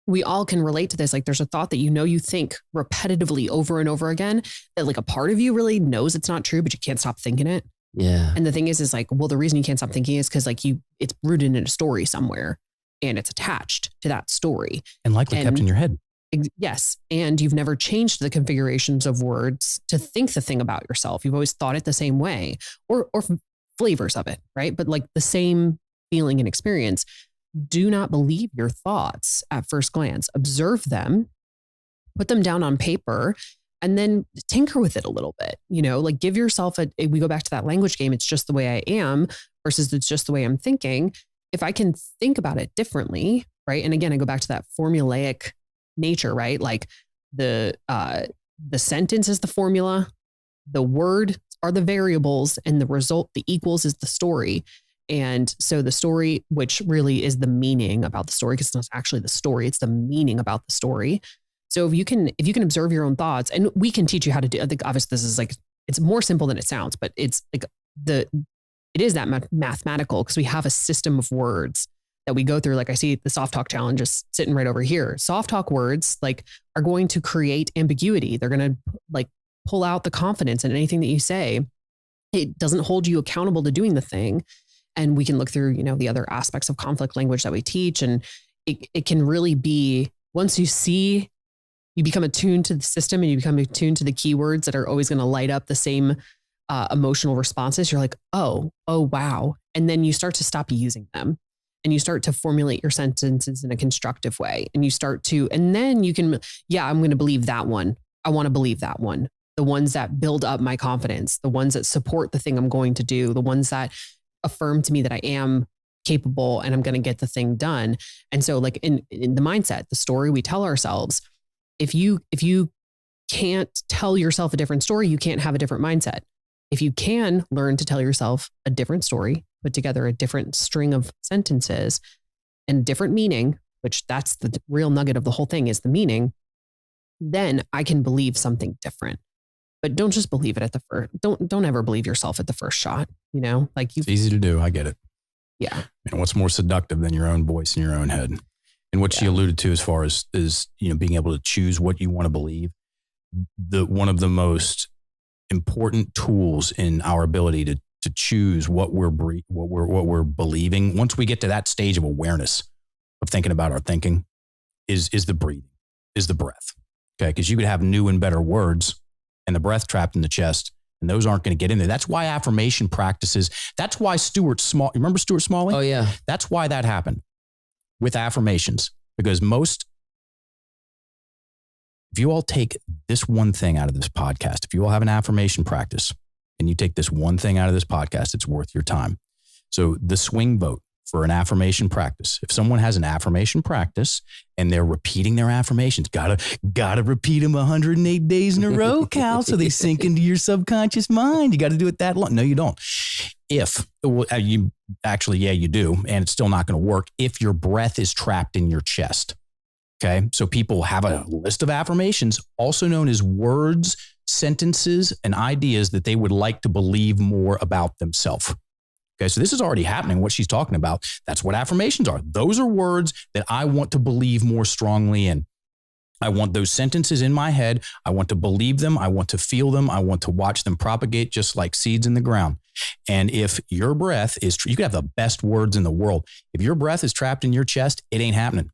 We all can relate to this. Like, there's a thought that you think repetitively over and over again, that like a part of you really knows it's not true, but you can't stop thinking it. Yeah. And the thing is like, well, the reason you can't stop thinking is because like it's rooted in a story somewhere and it's attached to that story. And likely kept in your head. Yes. And you've never changed the configurations of words to think the thing about yourself. You've always thought it the same way or flavors of it, right? But like the same feeling and experience. Do not believe your thoughts at first glance. Observe them, put them down on paper, and then tinker with it a little bit. Like give yourself we go back to that language game. It's just the way I am versus it's just the way I'm thinking. If I can think about it differently, right? And again, I go back to that formulaic nature, right? Like the sentence is the formula, the word are the variables, and the result, the equals, is the story. And so the story, which really is the meaning about the story, because it's not actually the story, it's the meaning about the story. So if you can observe your own thoughts, and we can teach you how to do, I think obviously this is like, it's more simple than it sounds, but it's like it is that mathematical, because we have a system of words that we go through. Like I see the soft talk challenge is sitting right over here. Soft talk words like are going to create ambiguity. They're going to like pull out the confidence in anything that you say. It doesn't hold you accountable to doing the thing. And we can look through, the other aspects of conflict language that we teach. And it can really be, once you become attuned to the system and you become attuned to the keywords that are always going to light up the same emotional responses. You're like, oh, wow. And then you start to stop using them and you start to formulate your sentences in a constructive way. And and then you can, I'm going to believe that one. I want to believe that one. The ones that build up my confidence, the ones that support the thing I'm going to do, the ones that affirm to me that I am capable and I'm going to get the thing done. And so like in the mindset, the story we tell ourselves, if you can't tell yourself a different story, you can't have a different mindset. If you can learn to tell yourself a different story, put together a different string of sentences and different meaning, which that's the real nugget of the whole thing is the meaning, then I can believe something different. But don't just believe it at the first, don't ever believe yourself at the first shot, like it's easy to do. I get it. Yeah. And what's more seductive than your own voice in your own head? And what she alluded to as far as is, being able to choose what you want to believe. One of the most important tools in our ability to choose what we're believing. Once we get to that stage of awareness of thinking about our thinking is the breathing, is the breath. Okay. Cause you could have new and better words and the breath trapped in the chest, and those aren't going to get in there. That's why affirmation practices. That's why remember Stuart Smalley? Oh yeah. That's why that happened with affirmations, because if you all take this one thing out of this podcast, if you all have an affirmation practice and you take this one thing out of this podcast, it's worth your time. So the swing vote for an affirmation practice. If someone has an affirmation practice and they're repeating their affirmations, gotta repeat them 108 days in a row, Cal, so they sink into your subconscious mind. You got to do it that long. No, you don't. You do. And it's still not going to work if your breath is trapped in your chest. Okay. So people have a list of affirmations, also known as words, sentences, and ideas that they would like to believe more about themselves. Okay. So this is already happening. What she's talking about, that's what affirmations are. Those are words that I want to believe more strongly in. I want those sentences in my head. I want to believe them. I want to feel them. I want to watch them propagate just like seeds in the ground. And if your breath is, you could have the best words in the world. If your breath is trapped in your chest, it ain't happening.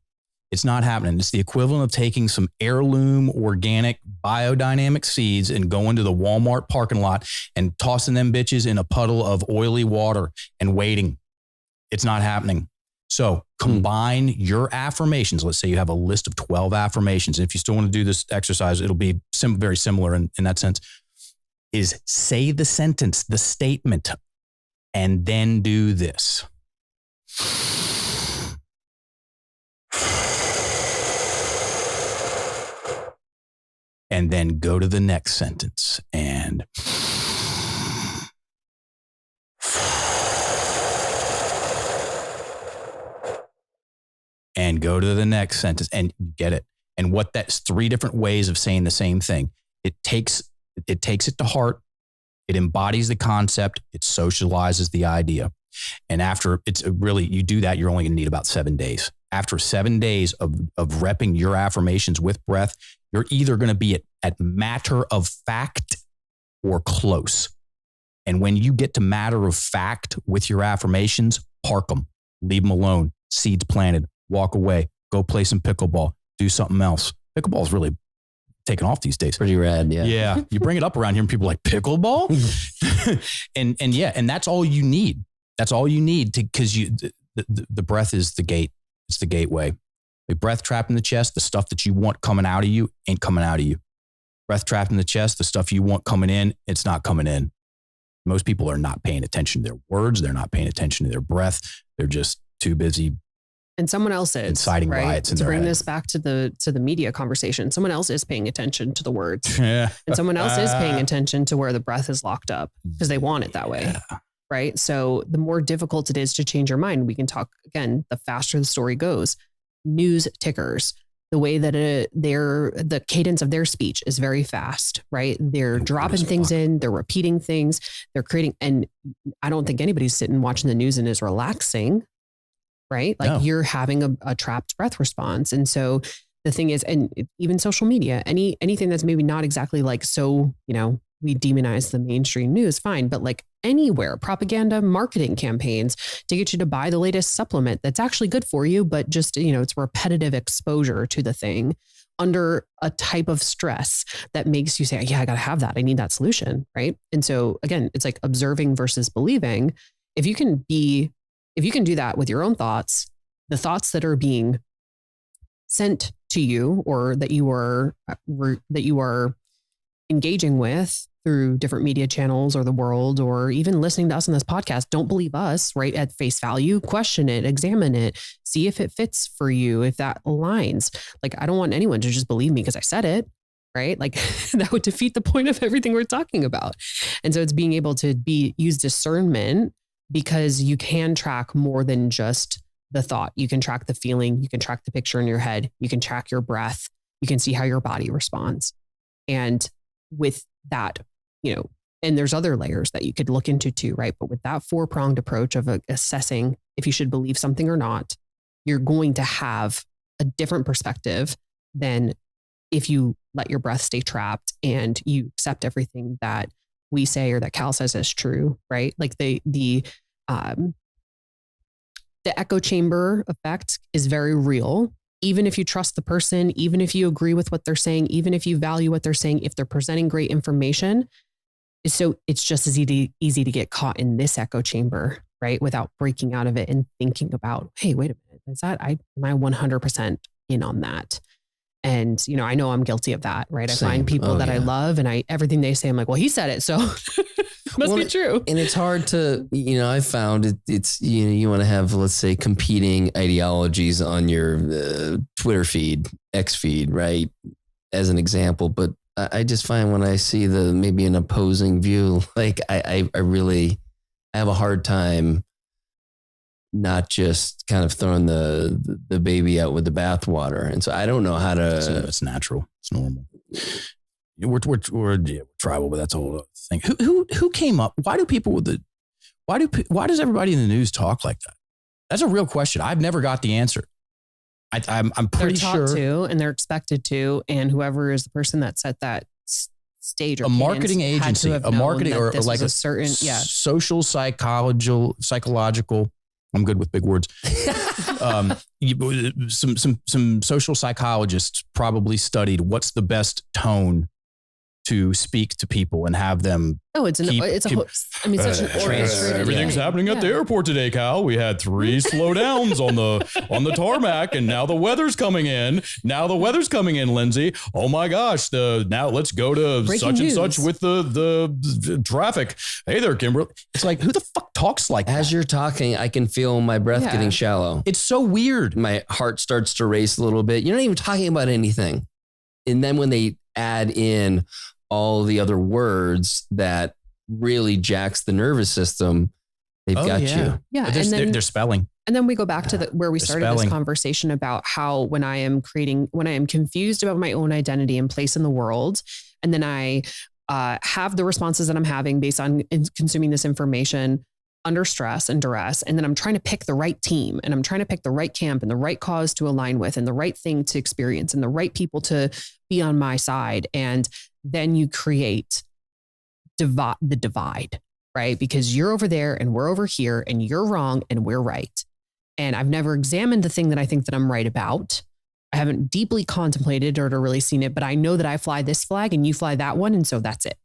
It's not happening. It's the equivalent of taking some heirloom, organic, biodynamic seeds and going to the Walmart parking lot and tossing them bitches in a puddle of oily water and waiting. It's not happening. So combine your affirmations. Let's say you have a list of 12 affirmations. And if you still want to do this exercise, it'll be very similar in that sense, is say the sentence, the statement, and then do this. And then go to the next sentence and go to the next sentence and you get it. And what that's 3 different ways of saying the same thing. It takes it to heart. It embodies the concept. It socializes the idea. And after you do that, you're only going to need about 7 days. After 7 days of repping your affirmations with breath, you're either going to be at matter of fact or close. And when you get to matter of fact with your affirmations, park them, leave them alone, seeds planted, walk away, go play some pickleball, do something else. Pickleball is really taken off these days. Pretty rad. Yeah. Yeah. You bring it up around here and people are like, pickleball? and that's all you need. That's all you need because the breath is the gate. It's the gateway. The breath trapped in the chest, the stuff that you want coming out of you ain't coming out of you. Breath trapped in the chest, the stuff you want coming in, it's not coming in. Most people are not paying attention to their words. They're not paying attention to their breath. They're just too busy. And someone else is inciting riots in to their bring head. This back to the media conversation. Someone else is paying attention to the words. Yeah. And someone else is paying attention to where the breath is locked up because they want it that way. Yeah. Right. So the more difficult it is to change your mind, we can talk again, the faster the story goes. News tickers, the way that the cadence of their speech is very fast, right? They're dropping things in, they're repeating things, they're creating, and I don't think anybody's sitting watching the news and is relaxing, right? Like no. You're having a trapped breath response. And so the thing is, and even social media, anything that's maybe not exactly like, so, we demonize the mainstream news, fine. But like anywhere, propaganda, marketing campaigns to get you to buy the latest supplement that's actually good for you, but just, it's repetitive exposure to the thing under a type of stress that makes you say, yeah, I got to have that. I need that solution. Right. And so again, it's like observing versus believing. If you can do that with your own thoughts, the thoughts that are being sent to you or that you are engaging with through different media channels or the world, or even listening to us on this podcast, don't believe us, right? At face value, question it, examine it, see if it fits for you, if that aligns. Like, I don't want anyone to just believe me because I said it, right? Like that would defeat the point of everything we're talking about. And so it's being able to use discernment, because you can track more than just the thought. You can track the feeling, you can track the picture in your head, you can track your breath, you can see how your body responds. And with that, and there's other layers that you could look into too, right? But with that 4-pronged approach of assessing if you should believe something or not, you're going to have a different perspective than if you let your breath stay trapped and you accept everything that we say or that Cal says is true, right? Like the echo chamber effect is very real. Even if you trust the person, even if you agree with what they're saying, even if you value what they're saying, if they're presenting great information, so it's just as easy to get caught in this echo chamber, right? Without breaking out of it and thinking about, hey, wait a minute, am I 100% in on that? And, I know I'm guilty of that, right? Same. I find people that I love and everything they say, I'm like, well, he said it, so must be true. And it's hard to, I found it's, you want to have, let's say, competing ideologies on your Twitter feed, X feed, right? As an example. But I just find when I see maybe an opposing view, like I really have a hard time not just kind of throwing the baby out with the bathwater. And so I don't know how to. It's natural. It's normal. We're tribal, but that's a whole other thing. Who came up? Why does everybody in the news talk like that? That's a real question. I've never got the answer. I'm pretty sure. They're taught to, and they're expected to, and whoever is the person that set that stage or a marketing agency, a marketing or like a certain social psychological. I'm good with big words. Some social psychologists probably studied what's the best tone to speak to people and have them. Oh, such an orchestrated. Everything's happening at the airport today, Cal. We had 3 slowdowns on the tarmac, and now the weather's coming in. Lindsay. Oh my gosh! Now let's go to Breaking such news. and such with the traffic. Hey there, Kimberly. It's like, who the fuck talks like As that? you're talking, I can feel my breath getting shallow. It's so weird. My heart starts to race a little bit. You're not even talking about anything. And then when they add in all the other words that really jacks the nervous system, they've got you. Yeah. And then they're spelling. And then we go back to where we started this conversation about how when I am confused about my own identity and place in the world, and then I have the responses that I'm having based on consuming this information under stress and duress. And then I'm trying to pick the right team, and I'm trying to pick the right camp and the right cause to align with, and the right thing to experience, and the right people to be on my side. And then you create the divide, right? Because you're over there and we're over here, and you're wrong and we're right. And I've never examined the thing that I think that I'm right about. I haven't deeply contemplated or really seen it, but I know that I fly this flag and you fly that one. And so that's it.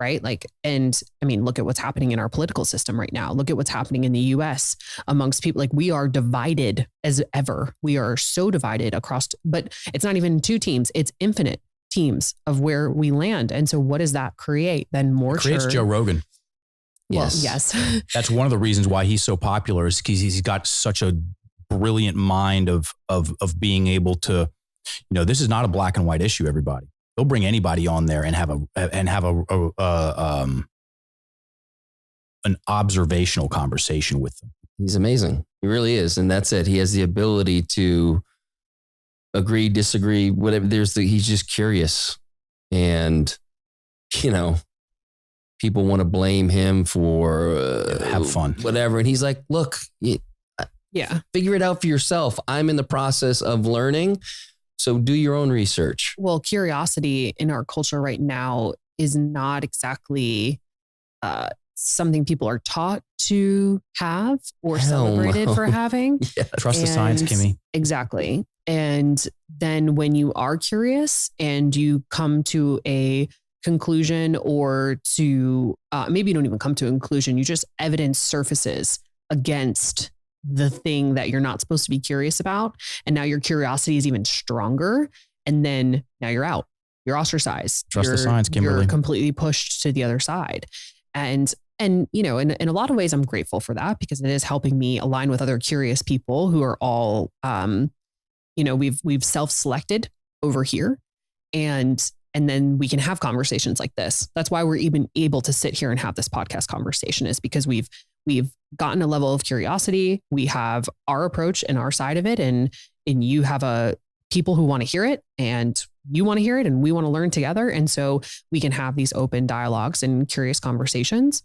Right? Like, and I mean, look at what's happening in our political system right now. Look at what's happening in the US amongst people. Like, we are divided as ever. We are so divided across, but it's not even 2 teams. It's infinite teams of where we land. And so what does that create? Then more It creates Joe Rogan. Yes. Well, yes. That's one of the reasons why he's so popular, is because he's got such a brilliant mind of being able to, this is not a black and white issue, everybody. He'll bring anybody on there and have an observational conversation with them. He's amazing. He really is. And that's it. He has the ability to agree, disagree, whatever. He's just curious. And, people want to blame him for have fun, whatever. And he's like, look, figure it out for yourself. I'm in the process of learning. So do your own research. Well, curiosity in our culture right now is not exactly something people are taught to have or celebrated for having. Trust the science, Kimmy. Exactly. And then when you are curious and you come to a conclusion, or to maybe you don't even come to a conclusion, you just evidence surfaces against the thing that you're not supposed to be curious about. And now your curiosity is even stronger. And then now you're out, you're ostracized. Trust the science, Kimberly. You're completely pushed to the other side. And in a lot of ways, I'm grateful for that, because it is helping me align with other curious people who are all, we've self-selected over here. And And then we can have conversations like this. That's why we're even able to sit here and have this podcast conversation, is because we've gotten a level of curiosity. We have our approach and our side of it. And you have people who want to hear it, and you want to hear it, and we want to learn together. And so we can have these open dialogues and curious conversations.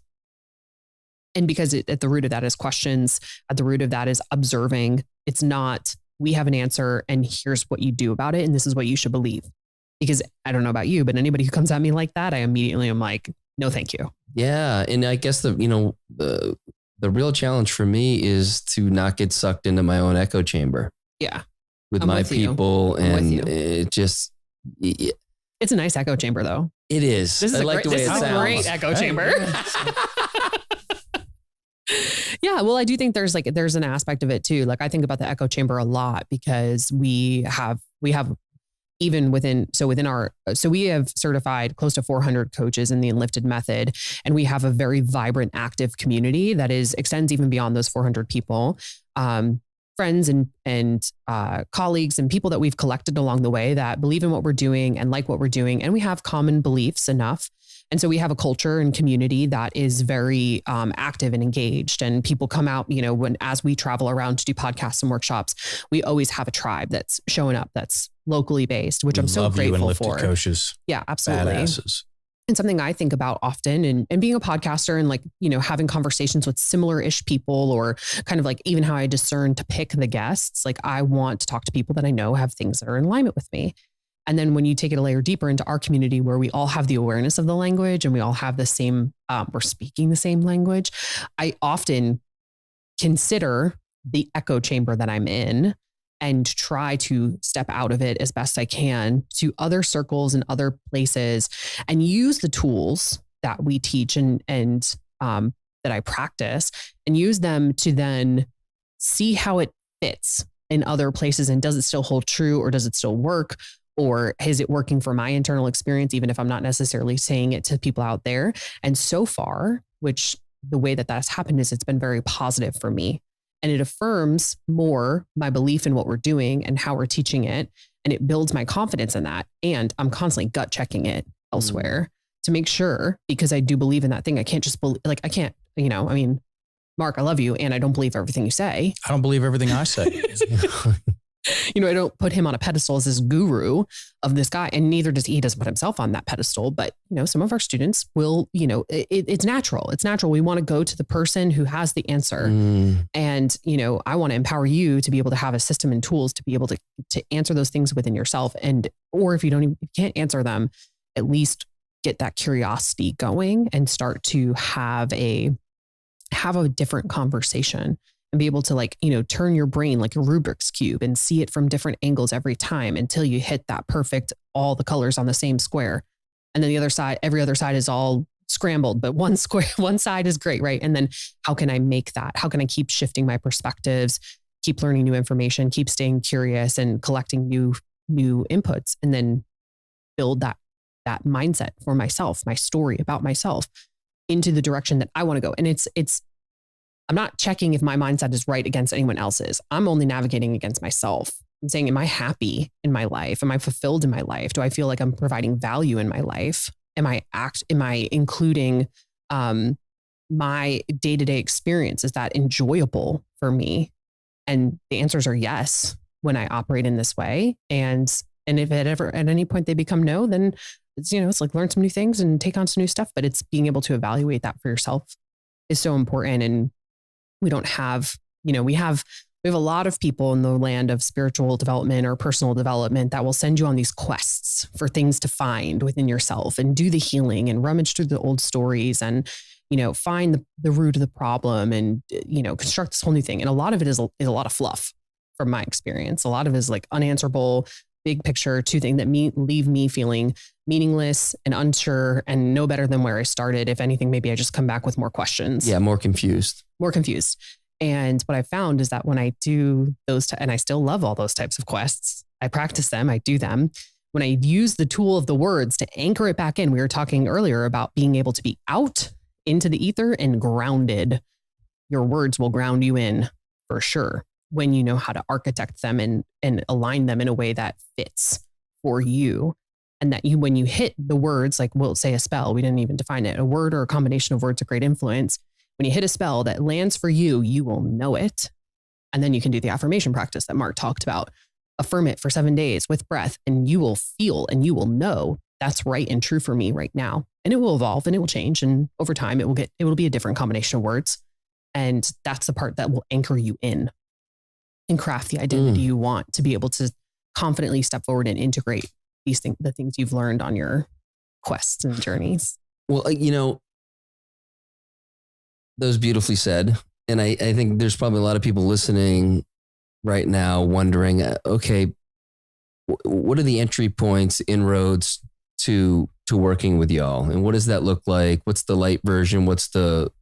And because at the root of that is questions, at the root of that is observing. It's not, we have an answer and here's what you do about it, and this is what you should believe. Because I don't know about you, but anybody who comes at me like that, I immediately am like, no, thank you. Yeah. And I guess the real challenge for me is to not get sucked into my own echo chamber. Yeah. With my people. And it just, it's a nice echo chamber though. It is. This is I like the way it sounds. This is a great echo chamber. Yeah. Well, I do think there's an aspect of it too. Like I think about the echo chamber a lot, because we have even within we have certified close to 400 coaches in the Enlifted method. And we have a very vibrant, active community that extends even beyond those 400 people. Friends and colleagues and people that we've collected along the way that believe in what we're doing and like what we're doing. And we have common beliefs enough. And so we have a culture and community that is very active and engaged, and people come out, as we travel around to do podcasts and workshops, we always have a tribe that's showing up that's locally based, which I'm so grateful for. Coaches. Yeah, absolutely. Badasses. And something I think about often and being a podcaster and having conversations with similar-ish people, or kind of like even how I discern to pick the guests, like I want to talk to people that I know have things that are in alignment with me. And then when you take it a layer deeper into our community, where we all have the awareness of the language and we all have the same, we're speaking the same language, I often consider the echo chamber that I'm in and try to step out of it as best I can to other circles and other places, and use the tools that we teach and that I practice, and use them to then see how it fits in other places. And does it still hold true, or does it still work? Or is it working for my internal experience, even if I'm not necessarily saying it to people out there? And so far, which the way that that's happened is it's been very positive for me. And it affirms more my belief in what we're doing and how we're teaching it. And it builds my confidence in that. And I'm constantly gut checking it elsewhere to make sure, because I do believe in that thing. I can't just believe, I can't, Mark, I love you, and I don't believe everything you say. I don't believe everything I say. I don't put him on a pedestal as this guru of this guy, and neither does he. Doesn't put himself on that pedestal. But, some of our students will, it's natural. It's natural. We want to go to the person who has the answer. And, I want to empower you to be able to have a system and tools to be able to answer those things within yourself. Or if you can't answer them, at least get that curiosity going and start to have a different conversation. And be able to turn your brain like a Rubik's Cube and see it from different angles every time until you hit that perfect, all the colors on the same square. And then the other side, every other side is all scrambled, but one side is great, right? And then how can I make that? How can I keep shifting my perspectives, keep learning new information, keep staying curious and collecting new inputs, and then build that mindset for myself, my story about myself into the direction that I want to go. And I'm not checking if my mindset is right against anyone else's. I'm only navigating against myself. I'm saying, am I happy in my life? Am I fulfilled in my life? Do I feel like I'm providing value in my life? Am I including my day-to-day experience? Is that enjoyable for me? And the answers are yes when I operate in this way. And if at any point they become no, then it's like learn some new things and take on some new stuff. But it's being able to evaluate that for yourself is so important. And we don't have, we have a lot of people in the land of spiritual development or personal development that will send you on these quests for things to find within yourself and do the healing and rummage through the old stories and, find the root of the problem and, construct this whole new thing. And a lot of it is a lot of fluff from my experience. A lot of it is like unanswerable, big picture, two things that leave me feeling meaningless and unsure and no better than where I started. If anything, maybe I just come back with more questions. Yeah, more confused. And what I found is that when I do those, and I still love all those types of quests, I practice them, I do them. When I use the tool of the words to anchor it back in, we were talking earlier about being able to be out into the ether and grounded. Your words will ground you in for sure when you know how to architect them and align them in a way that fits for you. And that when you hit the words, like we'll say a spell, we didn't even define it, a word or a combination of words of great influence. When you hit a spell that lands for you, you will know it. And then you can do the affirmation practice that Mark talked about. Affirm it for 7 days with breath, and you will feel and you will know that's right and true for me right now. And it will evolve and it will change. And over time, it will be a different combination of words. And that's the part that will anchor you in and craft the identity you want to be able to confidently step forward and integrate these things, the things you've learned on your quests and journeys. Well, that was beautifully said. And I think there's probably a lot of people listening right now wondering, okay, what are the entry points, inroads to working with y'all? And what does that look like? What's the light version? What's the,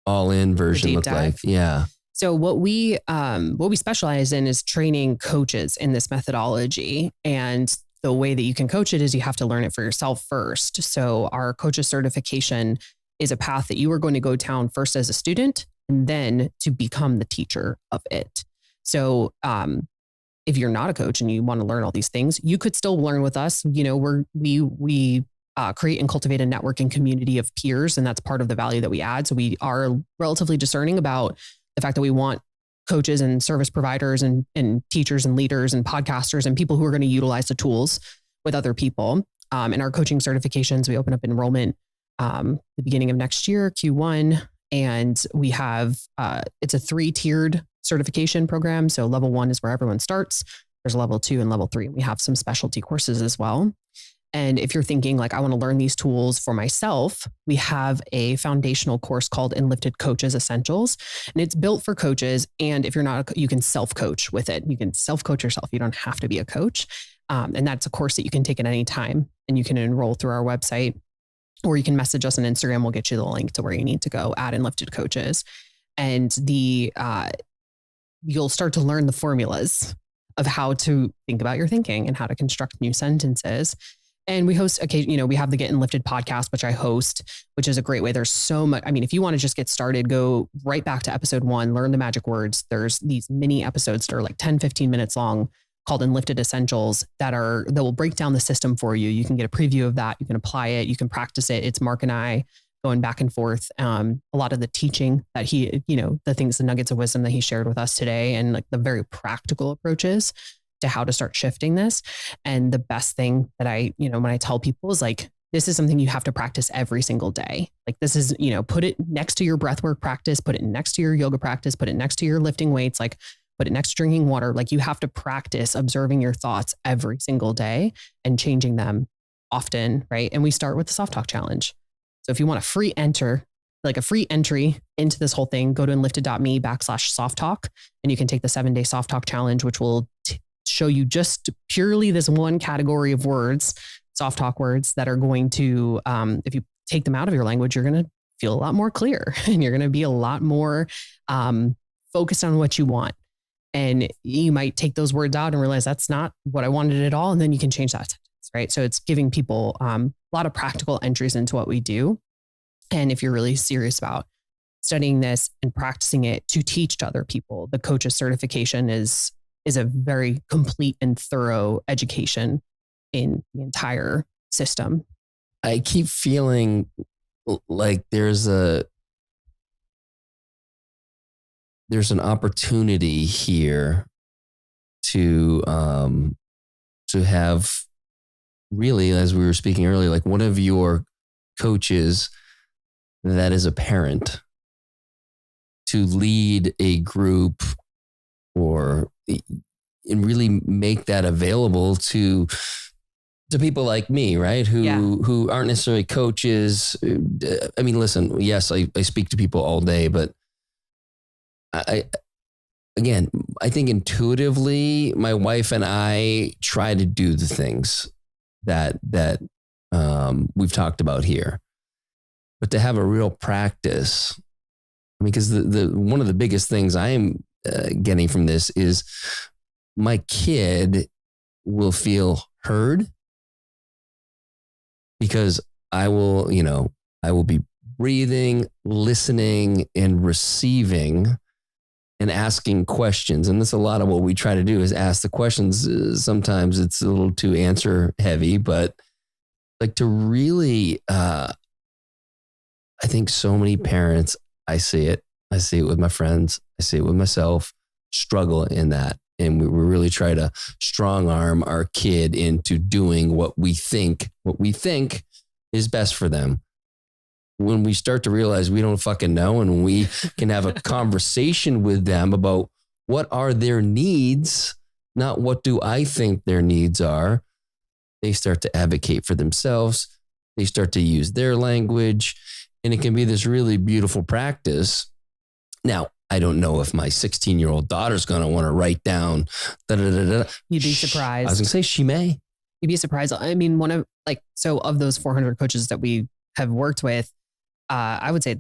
all in version look like? Yeah. So what we specialize in is training coaches in this methodology. And the way that you can coach it is you have to learn it for yourself first. So our coaches certification is a path that you are going to go down first as a student and then to become the teacher of it. So if you're not a coach and you want to learn all these things, you could still learn with us. We create and cultivate a network and community of peers, and that's part of the value that we add. So we are relatively discerning about the fact that we want coaches and service providers and teachers and leaders and podcasters and people who are going to utilize the tools with other people. In our coaching certifications, we open up enrollment the beginning of next year, Q1, and we have it's a 3-tiered certification program. So level 1 is where everyone starts. There's level 2 and level 3. We have some specialty courses as well. And if you're thinking like, I want to learn these tools for myself, we have a foundational course called Enlifted Coaches Essentials. And it's built for coaches. And if you're not, you can self-coach with it. You can self-coach yourself. You don't have to be a coach. And that's a course that you can take at any time. And you can enroll through our website, or you can message us on Instagram. We'll get you the link to where you need to go at Enlifted Coaches. And you'll start to learn the formulas of how to think about your thinking and how to construct new sentences. And we host we have the Get Enlifted podcast, which I host, which is a great way. There's so much. I mean, if you want to just get started, go right back to episode 1, learn the magic words. There's these mini episodes that are like 10, 15 minutes long called Enlifted Essentials that will break down the system for you. You can get a preview of that. You can apply it. You can practice it. It's Mark and I going back and forth. A lot of the teaching that he, the nuggets of wisdom that he shared with us today, and like the very practical approaches to how to start shifting this. And the best thing that I, when I tell people is like, this is something you have to practice every single day. Like this is, put it next to your breathwork practice, put it next to your yoga practice, put it next to your lifting weights, like put it next to drinking water. Like you have to practice observing your thoughts every single day and changing them often. Right. And we start with the soft talk challenge. So if you want a free entry into this whole thing, go to enlifted.me/soft talk, and you can take the 7-day soft talk challenge, which will show you just purely this one category of words, soft talk words that are going to, if you take them out of your language, you're going to feel a lot more clear and you're going to be a lot more focused on what you want. And you might take those words out and realize that's not what I wanted at all. And then you can change that sentence, right? So it's giving people a lot of practical entries into what we do. And if you're really serious about studying this and practicing it to teach to other people, the coach's certification is a very complete and thorough education in the entire system. I keep feeling like there's an opportunity here to have, really, as we were speaking earlier, like one of your coaches that is a parent to lead a group and really make that available to people like me, right? Who aren't necessarily coaches. I mean, listen, yes, I speak to people all day, but I think intuitively, my wife and I try to do the things that we've talked about here, but to have a real practice. I mean, because the one of the biggest things I am getting from this is my kid will feel heard because I will be breathing, listening, and receiving and asking questions. And that's a lot of what we try to do is ask the questions. Sometimes it's a little too answer heavy, but like to really, I think so many parents, I see it with my friends, I see it with myself, struggle in that. And we really try to strong arm our kid into doing what we think is best for them. When we start to realize we don't fucking know, and we can have a conversation with them about what are their needs, not what do I think their needs are, they start to advocate for themselves. They start to use their language, and it can be this really beautiful practice. Now, I don't know if my 16-year-old daughter's going to want to write down. You'd be surprised. I was going to say she may. You'd be surprised. I mean, of those 400 coaches that we have worked with, I would say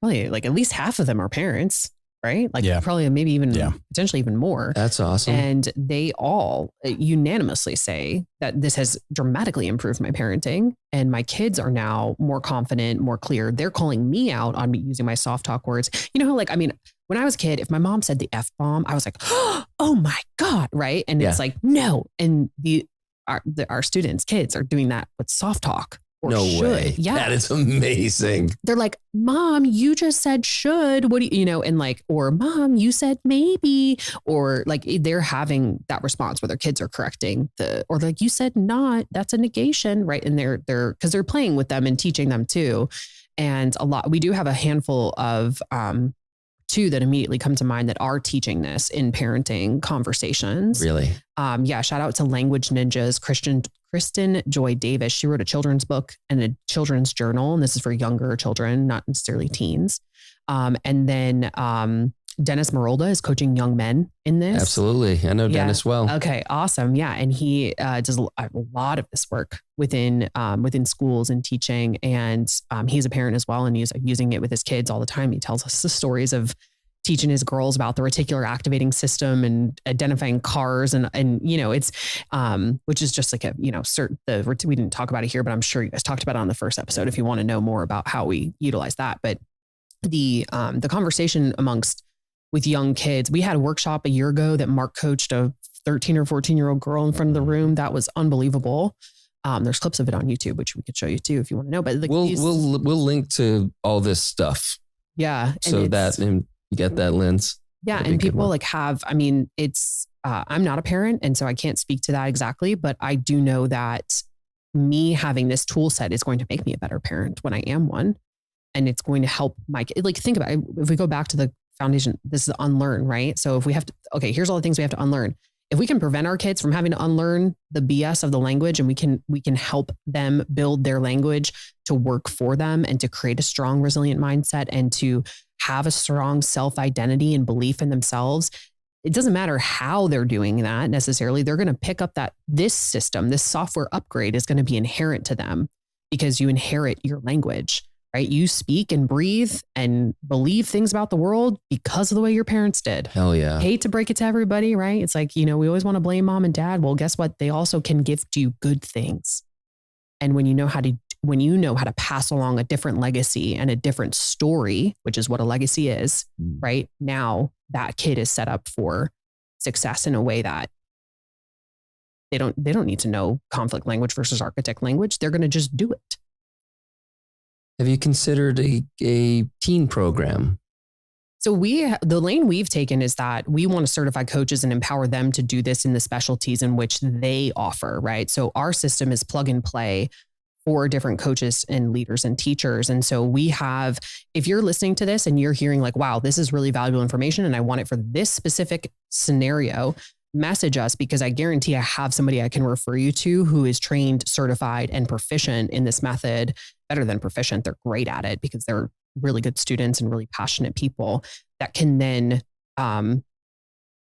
probably at least half of them are parents, right? Probably maybe even potentially even more. That's awesome. And they all unanimously say that this has dramatically improved my parenting, and my kids are now more confident, more clear. They're calling me out on me using my soft talk words. You know how when I was a kid, if my mom said the F-bomb, I was like, oh my God. Right. And it's like, no. And our students, kids are doing that with soft talk. No way. Yeah. That is amazing. They're like, Mom, you just said should. What do you or Mom, you said maybe, or they're having that response where their kids are correcting or you said not, that's a negation, right? And they're because they're playing with them and teaching them too. And we do have a handful of two that immediately come to mind that are teaching this in parenting conversations. Really? Shout out to Language Ninjas, Kristen Joy Davis. She wrote a children's book and a children's journal, and this is for younger children, not necessarily teens. And then Dennis Marolda is coaching young men in this. Absolutely. I know Dennis well. Okay, awesome. Yeah. And he does a lot of this work within schools and teaching. And he's a parent as well, and he's using it with his kids all the time. He tells us the stories of teaching his girls about the reticular activating system and identifying cars and it's which is just like we didn't talk about it here, but I'm sure you guys talked about it on the first episode if you want to know more about how we utilize that. But the conversation with young kids, we had a workshop a year ago that Mark coached a 13 or 14-year-old girl in front of the room. That was unbelievable. There's clips of it on YouTube, which we could show you too if you want to know. But we'll link to all this stuff. Yeah. So that you get that lens. Yeah. And people it's, I'm not a parent, and so I can't speak to that exactly, but I do know that me having this tool set is going to make me a better parent when I am one. And it's going to help my kid. Think about it. If we go back to the foundation, this is Unlearn, right? So if we have to, here's all the things we have to unlearn. If we can prevent our kids from having to unlearn the BS of the language, and we can help them build their language to work for them and to create a strong, resilient mindset and to have a strong self-identity and belief in themselves, it doesn't matter how they're doing that necessarily. They're going to pick up that this system, this software upgrade is going to be inherent to them because you inherit your language, right? You speak and breathe and believe things about the world because of the way your parents did. Hell yeah. Hate to break it to everybody, right? It's like, we always want to blame mom and dad. Well, guess what? They also can gift you good things. And when you know how to pass along a different legacy and a different story, which is what a legacy is, right? Now that kid is set up for success in a way that they don't need to know conflict language versus architect language. They're going to just do it. Have you considered a teen program? So the lane we've taken is that we want to certify coaches and empower them to do this in the specialties in which they offer, right? So our system is plug and play for different coaches and leaders and teachers. And so if you're listening to this and you're hearing wow, this is really valuable information and I want it for this specific scenario, message us, because I guarantee I have somebody I can refer you to who is trained, certified, and proficient in this method. Better than proficient, they're great at it because they're really good students and really passionate people that can then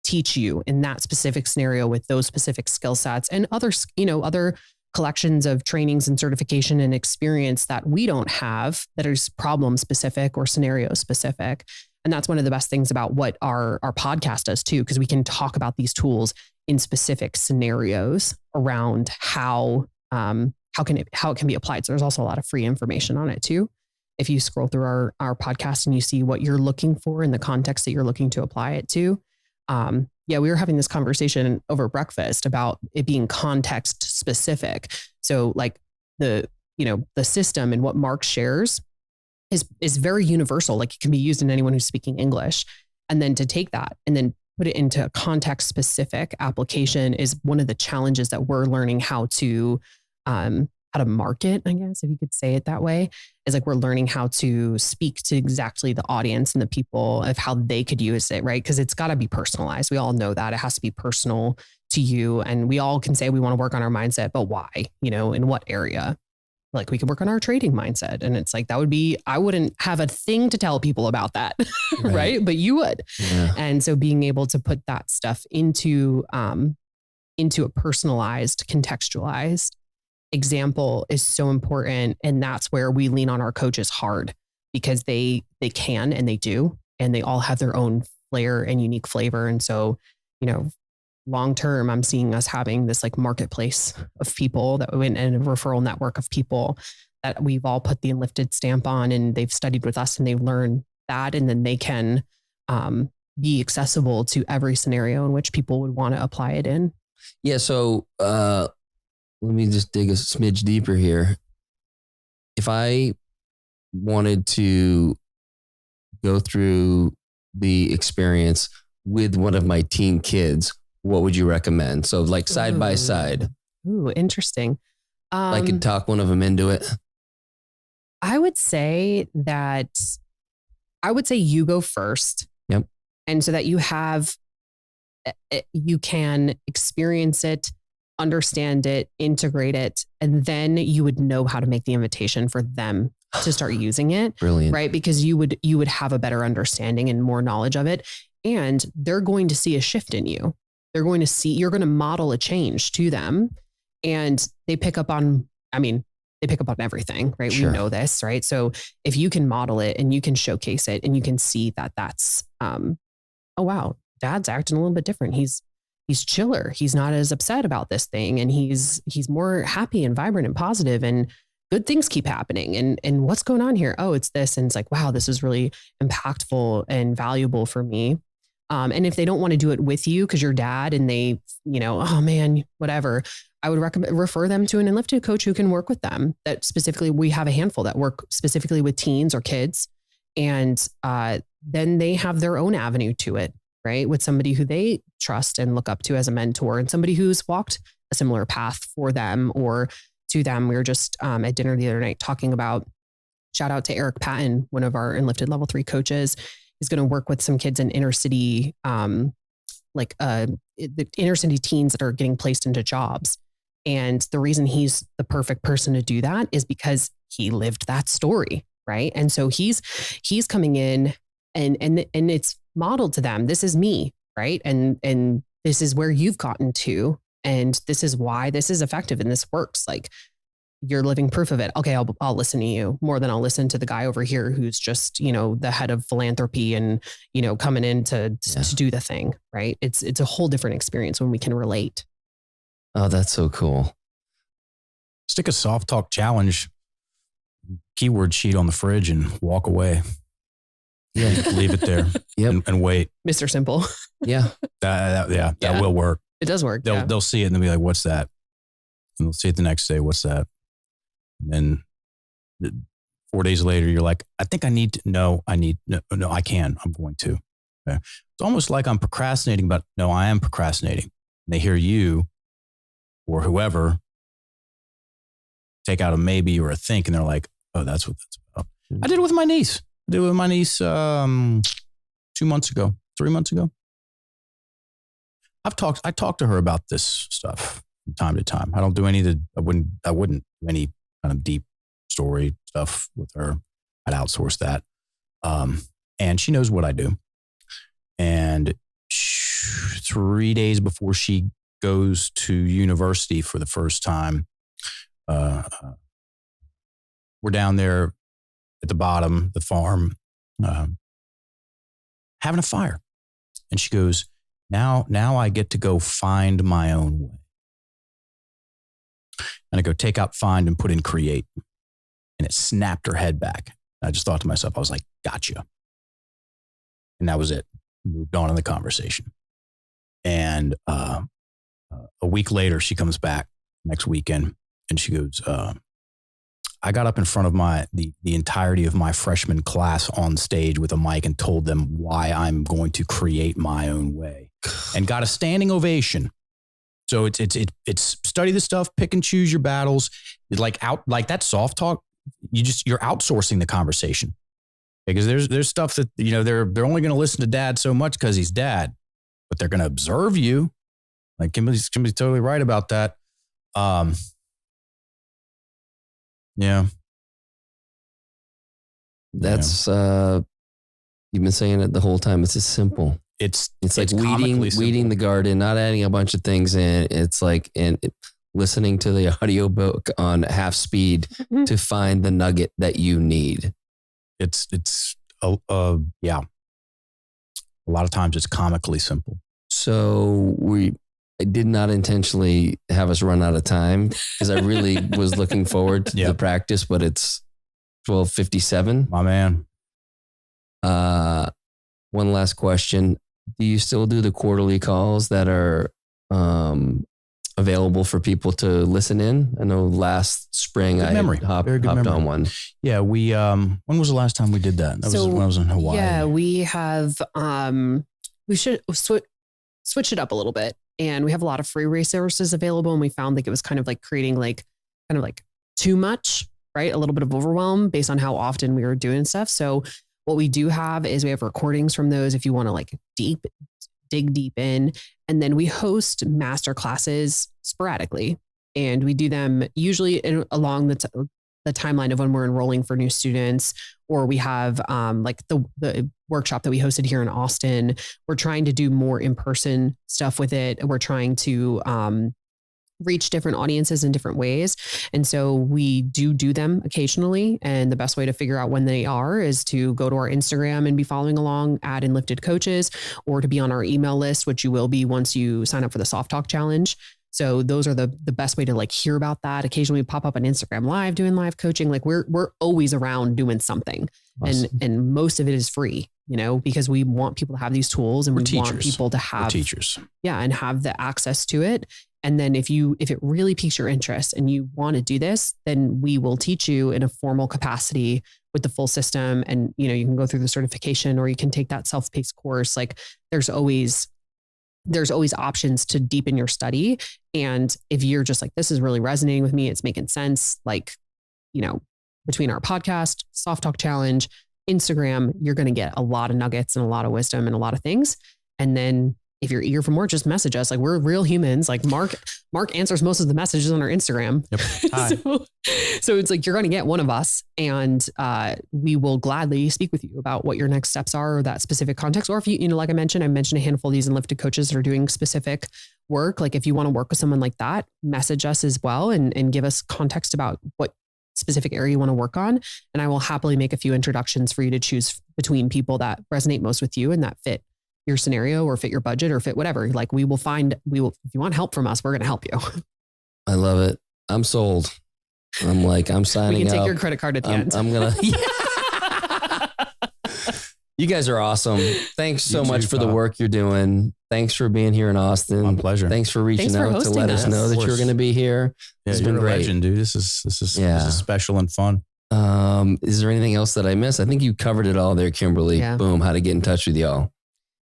teach you in that specific scenario with those specific skill sets and other collections of trainings and certification and experience that we don't have that is problem specific or scenario specific. And that's one of the best things about what our podcast does too, because we can talk about these tools in specific scenarios around how it can be applied. So there's also a lot of free information on it too, if you scroll through our podcast and you see what you're looking for in the context that you're looking to apply it to. We were having this conversation over breakfast about it being context specific. So like the system and what Mark shares is very universal. Like it can be used in anyone who's speaking English. And then to take that and then put it into a context specific application is one of the challenges that we're learning how to market, I guess, if you could say it that way, is like we're learning how to speak to exactly the audience and the people of how they could use it, right? Because it's got to be personalized. We all know that it has to be personal to you. And we all can say we want to work on our mindset, but why? In what area? Like we could work on our trading mindset. And it's like, I wouldn't have a thing to tell people about that, right? But you would. Yeah. And so being able to put that stuff into a personalized, contextualized example is so important. And that's where we lean on our coaches hard, because they can, and they do, and they all have their own flair and unique flavor. And so, long term, I'm seeing us having this like marketplace of people and a referral network of people that we've all put the Enlifted stamp on, and they've studied with us and they've learned that, and then they can be accessible to every scenario in which people would want to apply it in. Yeah. So let me just dig a smidge deeper here. If I wanted to go through the experience with one of my teen kids, what would you recommend? So like side by side. Ooh, interesting. I could talk one of them into it. I would say you go first. Yep. And so that you can experience it, understand it, integrate it, and then you would know how to make the invitation for them to start using it. Brilliant. Right? Because you would have a better understanding and more knowledge of it. And they're going to see a shift in you. You're going to model a change to them, and they pick up on everything, right? Sure. We know this, right? So if you can model it and you can showcase it and you can see that that's, oh wow, Dad's acting a little bit different. He's chiller. He's not as upset about this thing, and he's more happy and vibrant and positive, and good things keep happening. And what's going on here? Oh, it's this. And it's like, wow, this is really impactful and valuable for me. And if they don't want to do it with you because you're dad and they, oh man, whatever, I would refer them to an Enlifted coach who can work with them. That specifically, we have a handful that work specifically with teens or kids. And then they have their own avenue to it, right? With somebody who they trust and look up to as a mentor, and somebody who's walked a similar path for them or to them. We were just at dinner the other night talking about, shout out to Eric Patton, one of our Enlifted Level 3 coaches. Is going to work with some kids in inner city, the inner city teens that are getting placed into jobs. And the reason he's the perfect person to do that is because he lived that story, right? And so he's coming in and it's modeled to them. This is me, right? And this is where you've gotten to, and this is why this is effective and this works. Like, you're living proof of it. Okay, I'll listen to you more than I'll listen to the guy over here who's just, the head of philanthropy and, coming in to do the thing, right? It's a whole different experience when we can relate. Oh, that's so cool. Stick a soft talk challenge keyword sheet on the fridge and walk away. Yeah, leave it there. Yep. and wait. Mr. Simple. Yeah. That will work. It does work. They'll see it and they'll be like, what's that? And they'll see it the next day. What's that? And then 4 days later, you're like, I think I need to, no, I can, I'm going to. Okay. It's almost like I'm procrastinating, but no, I am procrastinating. And they hear you or whoever take out a maybe or a think, and they're like, oh, that's what that's about. I did it with my niece. 2 months ago, 3 months ago. I talked to her about this stuff from time to time. I don't do I wouldn't do any kind of deep story stuff with her. I'd outsource that. And she knows what I do. And 3 days before she goes to university for the first time, we're down there at the bottom, the farm, having a fire. And she goes, now I get to go find my own way. And I go take out find and put in create. And it snapped her head back. I just thought to myself, I was like, gotcha. And that was it. Moved on in the conversation. And a week later, she comes back next weekend and she goes, I got up in front of the entirety of my freshman class on stage with a mic and told them why I'm going to create my own way, and got a standing ovation. So it's study the stuff, pick and choose your battles. It's like that soft talk. You're outsourcing the conversation, because there's stuff that, they're only going to listen to dad so much because he's dad, but they're going to observe you. Like Kimberly's totally right about that. Yeah. That's you've been saying it the whole time. It's just simple. It's like weeding the garden, not adding a bunch of things in. It's like listening to the audiobook on half speed to find the nugget that you need. It's yeah. A lot of times it's comically simple. So I did not intentionally have us run out of time, because I really was looking forward to the practice, but it's 12:57. My man. One last question. Do you still do the quarterly calls that are available for people to listen in? I know last spring I hopped on one. Yeah, we when was the last time we did that? That was when I was in Hawaii. Yeah, we have we should switch it up a little bit. And we have a lot of free resources available. And we found like it was kind of like creating too much, right? A little bit of overwhelm based on how often we were doing stuff. So what we do have is we have recordings from those if you want to dig deep in. And then we host master classes sporadically. And we do them usually along the timeline of when we're enrolling for new students, or we have the workshop that we hosted here in Austin. We're trying to do more in-person stuff with it. We're trying to reach different audiences in different ways. And so we do them occasionally. And the best way to figure out when they are is to go to our Instagram and be following along at Enlifted Coaches, or to be on our email list, which you will be once you sign up for the Soft Talk Challenge. So those are the best way to hear about that. Occasionally we pop up on Instagram Live doing live coaching. We're always around doing something. Awesome. And most of it is free, because we want people to have these tools, and want people to have teachers. Yeah. And have the access to it. And then if it really piques your interest and you want to do this, then we will teach you in a formal capacity with the full system. And, you can go through the certification, or you can take that self-paced course. There's always options to deepen your study. And if you're just like, this is really resonating with me, it's making sense. Between our podcast, Soft Talk Challenge, Instagram, you're going to get a lot of nuggets and a lot of wisdom and a lot of things. And then if you're eager for more, just message us. We're real humans. Mark answers most of the messages on our Instagram. Yep. Hi. So it's you're going to get one of us, and we will gladly speak with you about what your next steps are, or that specific context. Or if you like I mentioned a handful of these Enlifted coaches that are doing specific work. If you want to work with someone like that, message us as well and give us context about what specific area you want to work on. And I will happily make a few introductions for you to choose between people that resonate most with you and that fit your scenario, or fit your budget, or fit whatever. If you want help from us, we're going to help you. I love it. I'm sold. I'm signing up. We can take your credit card at the end. I'm going to. You guys are awesome. Thanks so much for the work you're doing. Thanks for being here in Austin. My pleasure. Thanks for reaching out to let us know that you're going to be here. Yeah, it's been great. Legend, dude. This is special and fun. Is there anything else that I missed? I think you covered it all there, Kimberly. Yeah. Boom. How to get in touch with y'all.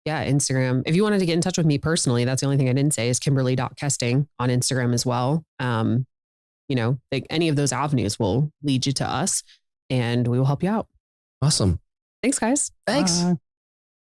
Yeah, Instagram. If you wanted to get in touch with me personally, that's the only thing I didn't say, is Kimberly.Kesting on Instagram as well. Any of those avenues will lead you to us, and we will help you out. Awesome. Thanks, guys. Thanks. Bye.